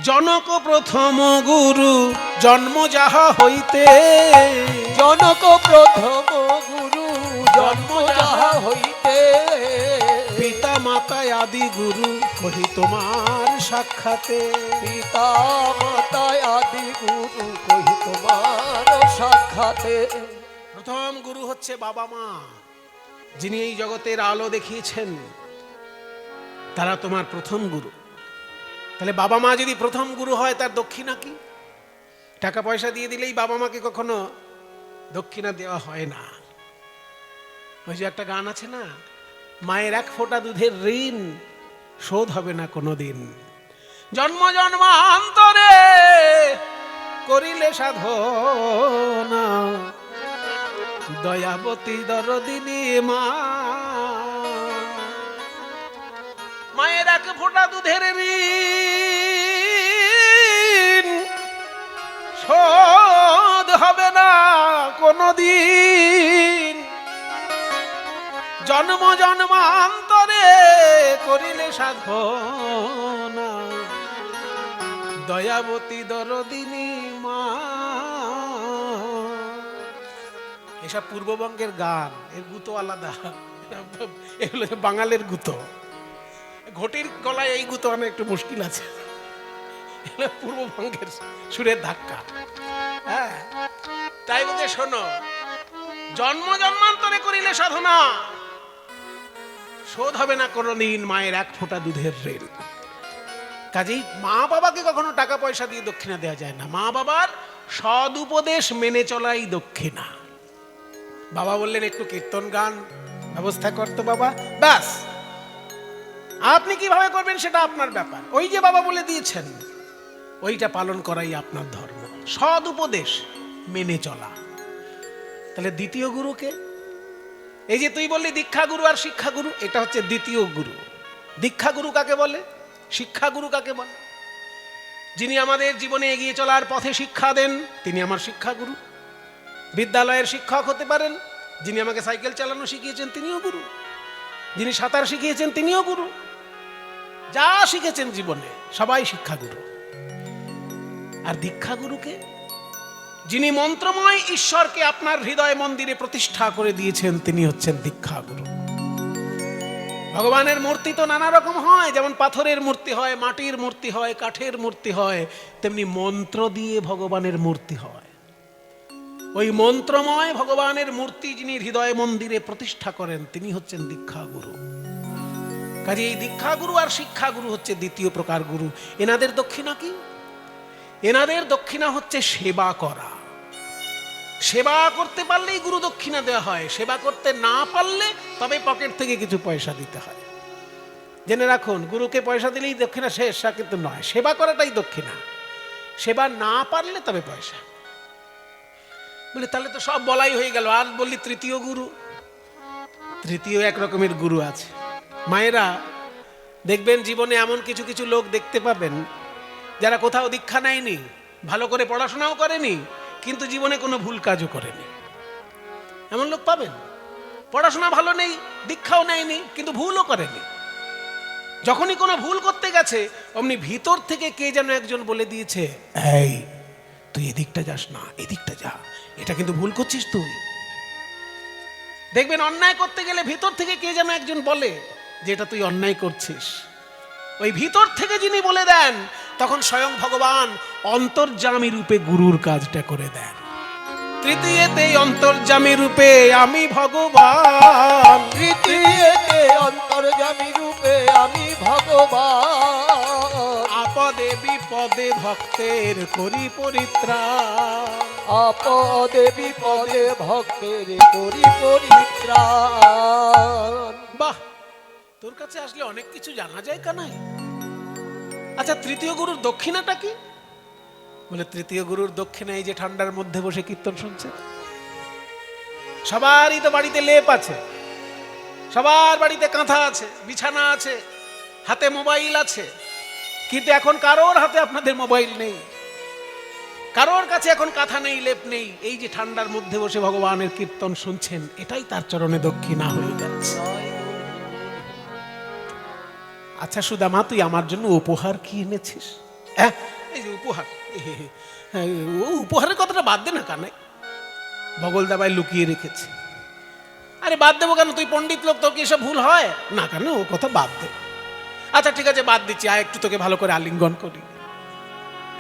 জনক প্রথম গুরু জন্ম যাহা হইতে। জনক প্রথম গুরু জন্ম যাহা হইতে। পিতা মাতা আদি গুরু কহি তোমার সাক্ষাতে। পিতা মাতা আদি গুরু কহি তোমার সাক্ষাতে। প্রথম গুরু হচ্ছে বাবা মা, যিনি এই জগতের আলো দেখিয়েছেন, তারা তোমার প্রথম গুরু। তাহলে বাবা মা যদি প্রথম গুরু হয় তার দক্ষিণা কি? টাকা পয়সা দিয়ে দিলেই বাবা মাকে কখনো দক্ষিণা দেওয়া হয় না। ওই যে একটা গান আছে না, মায়ের 1 ফোঁটা দুধের ঋণ শোধ হবে না কোনোদিন। জন্ম জন্মান্তরে করিলে সাধনা দয়াবতী দরদিনী মা। মায়ের 1 ফোঁটা দুধের ঋণ শোধ হবে না কোনদিন। জন্ম জন্মান্তরে করিলে সাধনা দয়াবতী দরদিনী মা। এসব পূর্ববঙ্গের গান, এর গুতো আলাদা, এগুলো বাঙালির গুতো। ঘটির গলায় এই গুতো আনা একটু মুশকিল আছে, পূর্ববঙ্গের সুরের ধাক্কা। হ্যাঁ, তাই বলতে শোনো, জন্ম জন্মান্তরে করিলে সাধনা শোধ হবে না কোনদিন মায়ের 1 ফোঁটা দুধের ঋণ। কাজেই মা বাবাকে কখনো টাকা পয়সা দিয়ে দক্ষিণা দেওয়া যায় না। মা বাবার সদ উপদেশ মেনে চলাই দক্ষিণা। বাবা বললেন একটু কীর্তন গান ব্যবস্থা করতো বাবা, ব্যাস। আপনি কিভাবে করবেন সেটা আপনার ব্যাপার। ওই যে বাবা বলে দিয়েছেন ওইটা পালন করাই আপনার ধর্ম, সদ উপদেশ মেনে চলা। তাহলে দ্বিতীয় গুরুকে, এই যে তুই বললি দীক্ষা গুরু আর শিক্ষা গুরু, এটা হচ্ছে দ্বিতীয় গুরু। দীক্ষা গুরু কাকে বলে? শিক্ষা গুরু কাকে বলে? যিনি আমাদের জীবনে এগিয়ে চলার পথে শিক্ষা দেন তিনি আমার শিক্ষা গুরু। বিদ্যালয়ের শিক্ষক হতে পারেন, যিনি আমাকে সাইকেল চালানো শিখিয়েছেন তিনিও গুরু। যিনি সাঁতার শিখিয়েছেন তিনিও গুরু। যা শিখেছেন জীবনে সবাই শিক্ষা গুরু। আর দীক্ষা গুরুকে, যিনি মন্ত্রময় ঈশ্বরকে আপনার হৃদয় মন্দিরে প্রতিষ্ঠা করে দিয়েছেন তিনি হচ্ছেন দীক্ষা গুরু। ভগবানের মূর্তি তো নানা রকম হয়, যেমন পাথরের মূর্তি হয়, মাটির মূর্তি হয়, কাঠের মূর্তি হয়, তেমনি মন্ত্র দিয়ে ভগবানের মূর্তি হয়। ওই মন্ত্রময় ভগবানের মূর্তি যিনি হৃদয় মন্দিরে প্রতিষ্ঠা করেন তিনি হচ্ছেন দীক্ষাগুরু। কাজে এই দীক্ষাগুরু আর শিক্ষাগুরু হচ্ছে দ্বিতীয় প্রকার গুরু। এনাদের দক্ষিণা কি? এনাদের দক্ষিণা হচ্ছে সেবা করা। সেবা করতে পারলেই গুরু দক্ষিণা দেওয়া হয়, সেবা করতে না পারলে তবে পকেট থেকে কিছু পয়সা দিতে হয়। জেনে রাখুন, গুরুকে পয়সা দিলেই দক্ষিণা শেষ, কিন্তু নয়, সেবা করাটাই দক্ষিণা। সেবা না পারলে তবে পয়সা। বলে তাহলে তো সব বলাই হয়ে গেল, আর বললি তৃতীয় গুরু। তৃতীয় এক রকমের গুরু আছে। মায়েরা দেখবেন জীবনে এমন কিছু কিছু লোক দেখতে পাবেন যারা কোথাও দীক্ষা নেয়নি, ভালো করে পড়াশোনাও করেনি, কিন্তু জীবনে কোনো ভুল কাজও করেনি। এমন লোক পাবেন, পড়াশোনা ভালো নেই, দীক্ষাও নেয়নি, কিন্তু ভুলও করেনি। যখনই কোনো ভুল করতে গেছে অমনি ভিতর থেকে কে যেন একজন বলে দিয়েছে, এই তুই এদিকটা যাস না, এদিকটা যা, এটা কিন্তু ভুল করছিস তুই। দেখবেন অন্যায় করতে গেলে ভিতর থেকে কে যেন একজন বলে যে এটা তুই অন্যায় করছিস। ওই ভিতর থেকে যিনি বলে দেন তখন স্বয়ং ভগবান অন্তর্যামী রূপে গুরুর কাজটা করে দেন। তৃতীয়তে অন্তর্যামী রূপে আমি ভগবান, তৃতীয়তে অন্তর্যামী রূপে আমি ভগবান, আপদে বিপদে ভক্তের করি পরিত্রাণ। আপদে বিপদে ভক্তের করি পরিত্রাণ। বাহ, তোর কাছে আসলে অনেক কিছু জানা যায় কানাই। আচ্ছা, তৃতীয় গুরুর দক্ষিণাটা কি? বলে তৃতীয় গুরুর দক্ষিণা এই যে ঠান্ডার মধ্যে বসে কীর্তন শুনছে। সবারই তো বাড়িতে লেপ আছে, সবার বাড়িতে কাঁথা আছে, বিছানা আছে, হাতে মোবাইল আছে, কিন্তু এখন কারোর হাতে আপনাদের মোবাইল নেই, কারোর কাছে এখন কাঁথা নেই, লেপ নেই। এই যে ঠান্ডার মধ্যে বসে ভগবানের কীর্তন শুনছেন, এটাই তার চরণে দক্ষিণা হয়ে যাচ্ছে। আচ্ছা সুদামা, তুই আমার জন্য উপহার কি এনেছিস? হ্যাঁ, এই যে উপহার, ও উপহারের কথাটা বাদ দে না কানে, ভগল দাবাই লুকিয়ে রেখেছে। আরে বাদ দেবো কেন, তুই পণ্ডিত লোক, তোর কি এসব ভুল হয় না কেন? ও কথা বাদ দে। আচ্ছা ঠিক আছে, বাদ দিচ্ছি, আয় একটু তোকে ভালো করে আলিঙ্গন করি।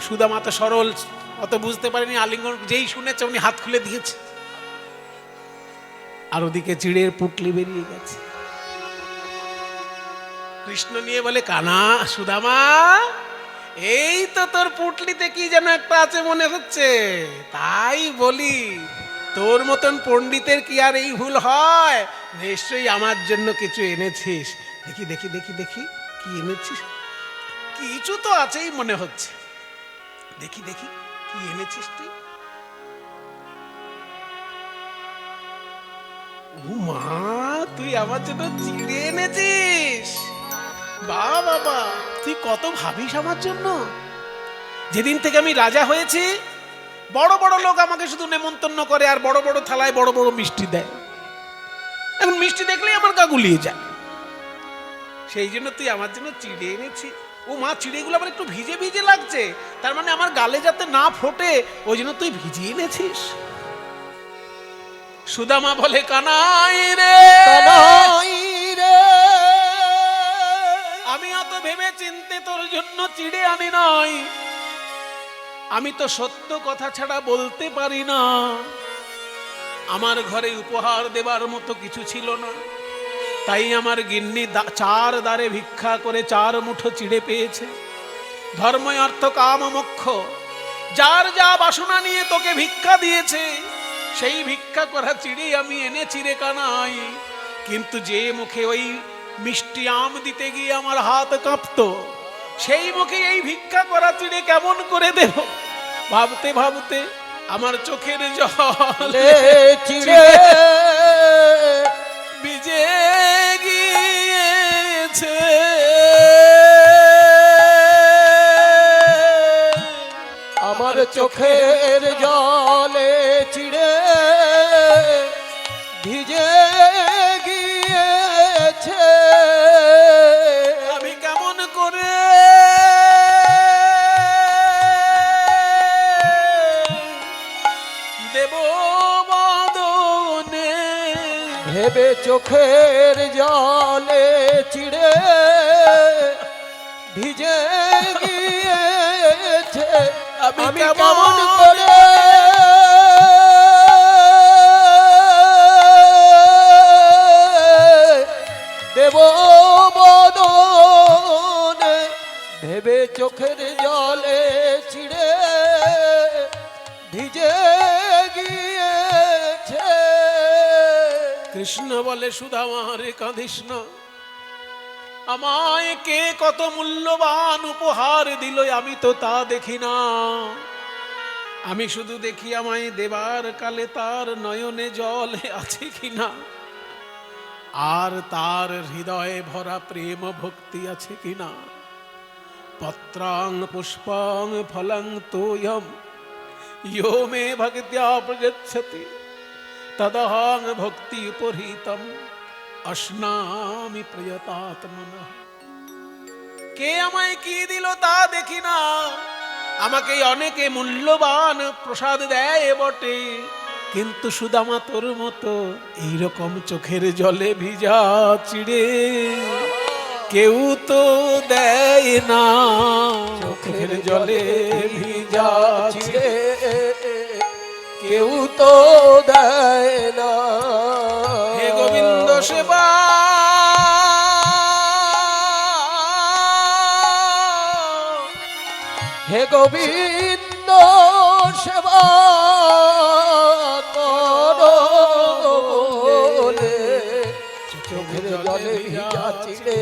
সুদামা তো সরল, অত বুঝতে পারেনি, আলিঙ্গন যেই শুনেছে উনি হাত খুলে দিয়েছে, আর ওদিকে চিড়ের পুটলি বেরিয়ে গেছে। কৃষ্ণ নিয়ে বলে, কানা সুদামা, এই তো তোর পুটলিতে কি যেন একটা আছে মনে হচ্ছে, তাই বলি তোর মতন পণ্ডিতের কি আর এই ভুল হয়? নিশ্চয়ই আমার জন্য কিছু এনেছিস। দেখি দেখি দেখি দেখি কি এনেছিস। কিছু তো আছেই মনে হচ্ছে, দেখি দেখি কি এনেছিস তুই। মা, তুই আমার জন্য চিড়ে এনেছিস? বাবা বাবা, তুই কত ভাবিস আমার জন্য। যেদিন থেকে আমি রাজা হয়েছি, বড় বড় লোক আমাকে শুধু নেমন্তন্ন করে আর বড় বড় থালায় বড় বড় মিষ্টি দেয়। এখন মিষ্টি দেখলেই আমার গা গুলিয়ে যায়। সেই জন্য তুই আমার জন্য চিড়ে এনেছিস। ও মা, চিড়েগুলো আবার একটু ভিজে ভিজে লাগছে, তার মানে আমার গালে যাতে না ফোটে ওই জন্য তুই ভিজিয়ে এনেছিস। সুদামা বলে, কানাই রে, কানাই রে, আমি অত ভেবে চিন্তে তোর জন্য চিড়ে আনি নাই। আমি তো সত্য কথা ছাড়া বলতে পারি না। আমার ঘরে উপহার দেবার মতো কিছু ছিল না, তাই আমার গিন্নি চার দ্বারে ভিক্ষা করে 4 মুঠো চিড়ে পেয়েছে। ধর্ম অর্থ কাম মোক্ষ যার যা বাসনা নিয়ে তোকে ভিক্ষা দিয়েছে, সেই ভিক্ষা করা চিড়ে আমি এনেছি রে কানাই। কিন্তু যে মুখে ওই মিষ্টি আম দিতে গিয়ে আমার হাত কাঁপতো, সেই মুখে এই ভিক্ষা করা চিড়ে কেমন করে দেব, ভাবতে ভাবতে আমার চোখের জল চিড়ে ভিজে গিয়েছে। আমার চোখের জলে চিড়ে ভিজে গিয়েছে। আমি কেমন করে দেব বদনে ভেবে চোখের জলে চিড়ে ভিজে গিয়েছে আমি আমি কেমন কেমন করে দেব বদনে ভেবে চোখের জলে চিড়ে ভিজে গিয়েছে। কৃষ্ণ বলে সুদামার কাঁদিস না, আমায় কে কত মূল্যবান উপহার দিল আমি তো তা দেখি না। আমি শুধু দেখি আমায় দেবার কালে তার নয়নে জল আছে কিনা, আর তার হৃদয়ে ভরা প্রেম ভক্তি আছে কিনা। পত্রাং পুষ্পাং ফলং তোয়ম यो मे भक्त्या प्रगच्छति तदहं भक्ति उपहृतम अश्नामि प्रयतात्मनः। কে আমায় কি দিল তা দেখি না, আমাকে অনেকে মূল্যবান প্রসাদ দেয় বটে, কিন্তু সুদামা তোর মতো এইরকম চোখের জলে ভিজা চিড়ে কেউ তো দেয় না। চোখের জলে ভিজা চিড়ে কেউ তো দেয় না। হে গোবিন্দ সেবা হে গোবিন্দ সেবা করো বলে চোখের জলে ভিজা চিড়ে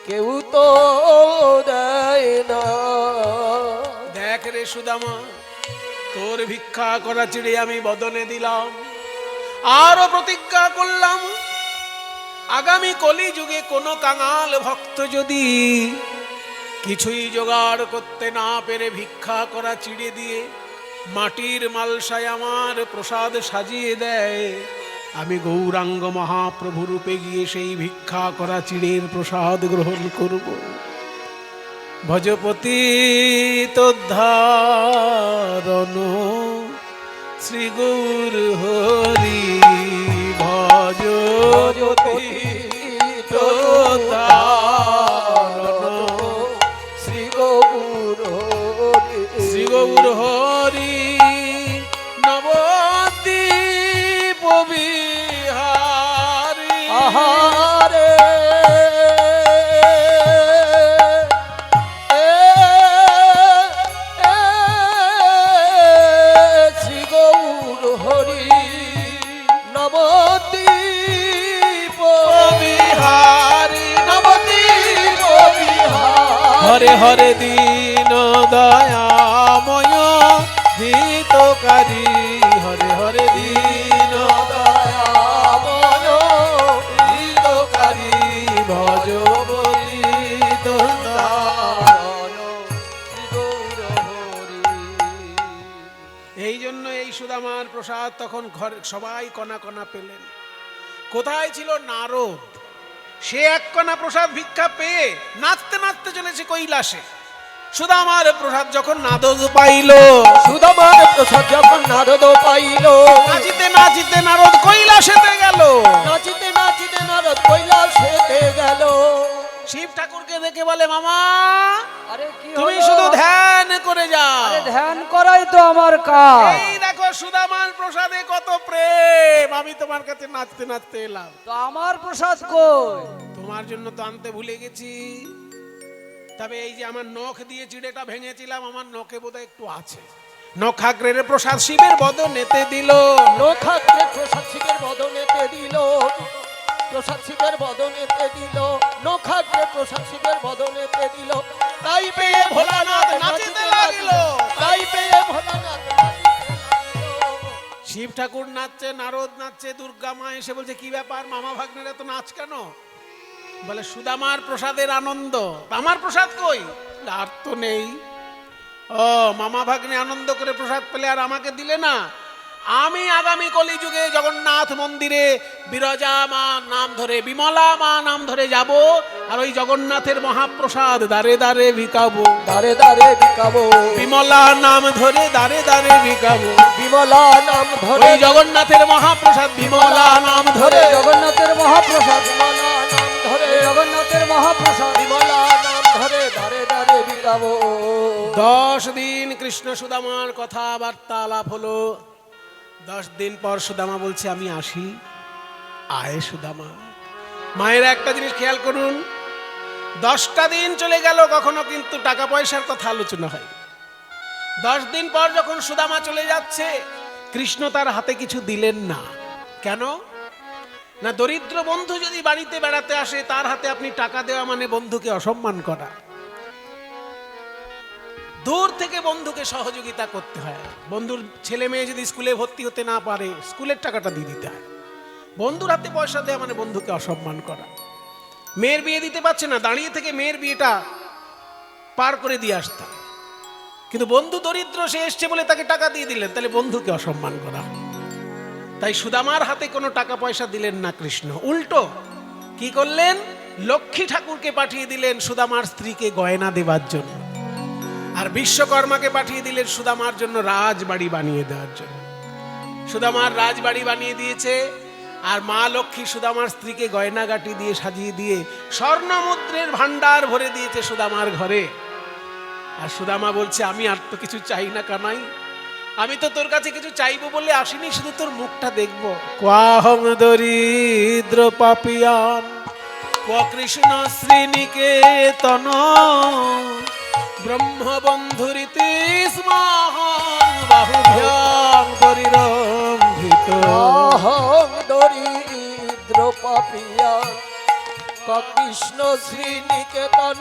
কেউ তো দেয় না। দেখ রে সুদামা, তোর ভিক্ষা করা চিড়ে আমি বদনে দিলাম, আরো প্রতিজ্ঞা করলাম আগামী কলি যুগে কোনো কাঙাল ভক্ত যদি কিছুই জোগাড় করতে না পেরে ভিক্ষা করা চিড়ে দিয়ে মাটির মালসায় আমার প্রসাদ সাজিয়ে দেয়, আমি গৌরাঙ্গ মহাপ্রভু রূপে গিয়ে সেই ভিক্ষা করা চিড়ের প্রসাদ গ্রহণ করব। ভজপতি তোদ্ধারণ শ্রী গৌর হরি ভজপতি তোদ্ধারণ শ্রী গৌর শ্রী গৌর হরি নবদ্বীপ বিহারী। আহারে শ্রী গৌর হরি নবদ্বীপ বিহারী নবদ্বীপ বিহারী। হরে হরে দীন দয়াময় হিতকারী, হরে হরে দীন দয়াময় হিতকারী ভজপতি তোদ্ধারণ। এই জন্য এই সুদামার প্রসাদ তখন ঘরে সবাই কণা কণা পেলেন। কোথায় ছিল নারদ? সে এক কণা প্রসাদ ভিক্ষা পেয়ে নাচতে নাচতে চলেছে কৈলাসে। সুদামার প্রসাদ যখন নারদ পাইল, সুদামার প্রসাদ যখন নারদ পাইল, নাচিতে নাচিতে নারদ কৈলাসেতে গেল। নাচিতে নাচিতে নারদ কৈলাসেতে গেল। শিব ঠাকুরকে দেখে বলে, মামা আরে কি তুমি হলো? শুধু ধ্যান করে যাও। আরে ধ্যান করাই তো আমার কাজ। এই দেখো সুদামার প্রসাদে কত প্রেম, আমি তোমার কাছে নাচতে নাচতে এলাম। তো আমার প্রসাদ কই? তোমার জন্য তো আনতে ভুলে গেছি। তবে এই যে আমার নখ দিয়ে চিড়েটা ভেঙেছিলাম, আমার নখে বোধহয় একটু আছে। নখাগ্রের প্রসাদ শিবের বদনেতে দিল। নখাগ্রে প্রসাদ শিবের বদনেতে দিল, প্রসাদ শিবের বদনেতে দিল, নখাগ্রে প্রসাদ শিবের বদনেতে দিল। তাই পেয়ে ভোলানাথ নাচিতে লাগিল, তাই পেয়ে ভোলানাথ নাচিতে লাগিল। শিব ঠাকুর নাচছে, নারদ নাচছে, দুর্গা মা এসে বলছে, কি ব্যাপার মামা ভাগ্নেরা তো নাচ কেন? বলে সুদামার প্রসাদের আনন্দ। আমার প্রসাদ কই? আর তো নেই। ও মামা ভাগ্নে আনন্দ করে প্রসাদ পেলে আর আমাকে দিলে না। আমি আগামী কলিযুগে জগন্নাথ মন্দিরে বিরজা মা নাম ধরে, বিমলা মা নাম ধরে যাব, আর ওই জগন্নাথের মহাপ্রসাদ দারে দারে ভিকাবো। দারে দারে বিকাবো, বিমলা নাম ধরে দারে দারে ভিকাবো। বিমলা নাম ধরে ওই জগন্নাথের মহাপ্রসাদ বিমলা নাম ধরে জগন্নাথের মহাপ্রসাদ বিমলা নাম ধরে জগন্নাথের মহাপ্রসাদ বিমলা নাম ধরে ধারে ধারে বিকাবো 10 দিন কৃষ্ণ সুদামার কথাবার্তা আলাপ হলো। 10 দিন পর সুদামা বলছে আমি আসি। আয় সুদামা। মায়েরা একটা জিনিস খেয়াল করুন, 10টা দিন চলে গেল, কখনো কিন্তু টাকা পয়সার কথা আলোচনা হয়। 10 দিন পর যখন সুদামা চলে যাচ্ছে, কৃষ্ণ তার হাতে কিছু দিলেন না। কেন না? দরিদ্র বন্ধু যদি বাড়িতে বেড়াতে আসে, তার হাতে আপনি টাকা দেওয়া মানে বন্ধুকে অসম্মান করা। দূর থেকে বন্ধুকে সহযোগিতা করতে হয়। বন্ধুর ছেলে মেয়ে যদি স্কুলে ভর্তি হতে না পারে, স্কুলের টাকাটা দিয়ে দিতে হয়। বন্ধুর হাতে পয়সা দেওয়া মানে বন্ধুকে অসম্মান করা। মেয়ের বিয়ে দিতে পারছে না, দাঁড়িয়ে থেকে মেয়ের বিয়েটা পার করে দিয়ে আসতাম। কিন্তু বন্ধু দরিদ্র, সে এসছে বলে তাকে টাকা দিয়ে দিলেন, তাহলে বন্ধুকে অসম্মান করা। তাই সুদামার হাতে কোনো টাকা পয়সা দিলেন না কৃষ্ণ। উল্টো কি করলেন? লক্ষ্মী ঠাকুরকে পাঠিয়ে দিলেন সুদামার স্ত্রীকে গয়না দেবার জন্য, আর বিশ্বকর্মাকে পাঠিয়ে দিলেন সুদামার জন্য রাজবাড়ি বানিয়ে দেওয়ার জন্য। সুদামার রাজবাড়ি বানিয়ে দিয়েছে, আর মা লক্ষ্মী সুদামার স্ত্রীকে গয়নাগাটি দিয়ে সাজিয়ে দিয়ে স্বর্ণ মুদ্রের ভান্ডার ভরে দিয়েছে সুদামার ঘরে। আর সুদামা বলছে আমি আর তো কিছু চাই না কানাই, আমি তো তোর কাছে কিছু চাইবো বলে আসিনি, শুধু তোর মুখটা দেখবো। কোয়াহং দরিদ্র পাপিয়ান কৃষ্ণ শ্রীনিকেতন ব্রহ্মবন্ধুরিতি স্মাহং বাহুভ্যাং পরিরম্ভিত। অহং দরিদ্র পাপিয়া কৃষ্ণ শ্রীনিকেতন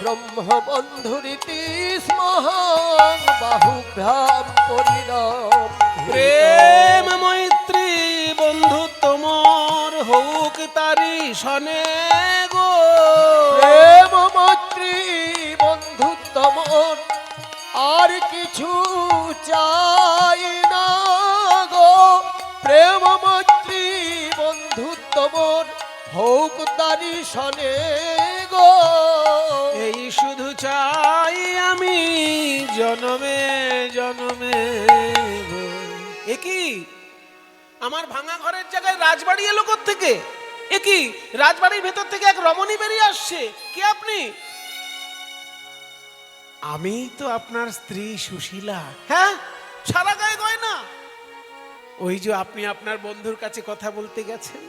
ব্রহ্মবন্ধুরিতি স্মহং বাহুভ্যাম পরিরম। প্রেম মৈত্রী বন্ধু তোমার হোক তারি সনে গো। প্রেম মৈত্রী বন্ধুত্ব মন আর কিছু চাই না গো। প্রেম মৈত্রী বন্ধুত্ব মন হোক তারি সনে গো। এই শুধু চাই আমি জনমে জনমে গো। এ কি আমার ভাঙা ঘরের জায়গায় রাজবাড়ি এলো কোত্থেকে? এ কি রাজবাড়ির ভেতর থেকে এক রমণী বেরিয়ে আসছে? কে আপনি? আমি তো আপনার স্ত্রী সুশীলা। হ্যাঁ, সারা গায়ে গয়না। ওই যে আপনি আপনার বন্ধুর কাছে কথা বলতে গেছেন,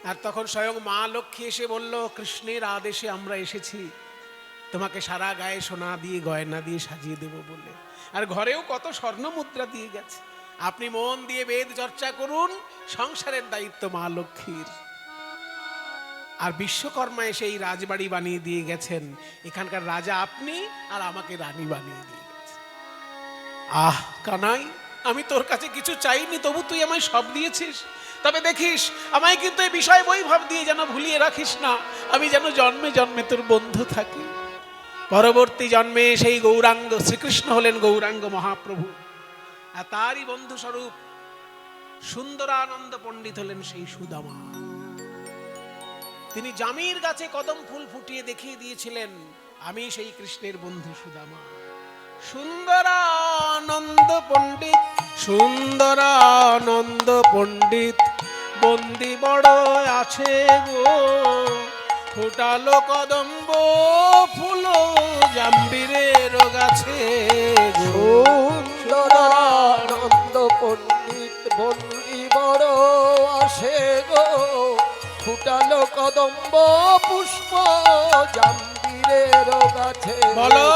আর তখন স্বয়ং মা লক্ষ্মী এসে বলল কৃষ্ণের আদেশে আমরা এসেছি তোমাকে সারা গায়ে সোনা দিয়ে গয়না দিয়ে সাজিয়ে দেব বলে, আর ঘরেও কত স্বর্ণ মুদ্রা দিয়ে গেছে। আপনি মন দিয়ে বেদ চর্চা করুন, সংসারের দায়িত্ব মা লক্ষ্মীর। আর বিশ্বকর্মা এসে এই রাজবাড়ি বানিয়ে দিয়ে গেছেন, এখানকার রাজা আপনি, আর আমাকে রানী বানিয়ে দিয়ে গেছেন। আহ কানাই, আমি তোর কাছে কিছু চাইনি, তবু তুই আমায় সব দিয়েছিস। তবে দেখিস আমায় কিন্তু এই বিষয় বৈভব দিয়ে যেন ভুলিয়ে রাখিস না, আমি যেন জন্মে জন্মে তোর বন্ধু থাকি। পরবর্তী জন্মে সেই গৌরাঙ্গ শ্রীকৃষ্ণ হলেন গৌরাঙ্গ মহাপ্রভু, আর তারই বন্ধু স্বরূপ সুন্দরানন্দ পণ্ডিত হলেন সেই সুদামা। তিনি জামির গাছে কদম ফুল ফুটিয়ে দেখিয়ে দিয়েছিলেন আমি সেই কৃষ্ণের বন্ধু সুদামা। সুন্দরানন্দ পণ্ডিত, সুন্দরানন্দ পণ্ডিত বন্দি বড় আছে গো, ফুটালো কদম্ব ফুল জাম্বিরের গাছে গো। সুন্দরানন্দ পণ্ডিত বন্দি বড় আসে গো, ফুটালো কদম্ব পুষ্প জাম্বিরের গাছে। বলো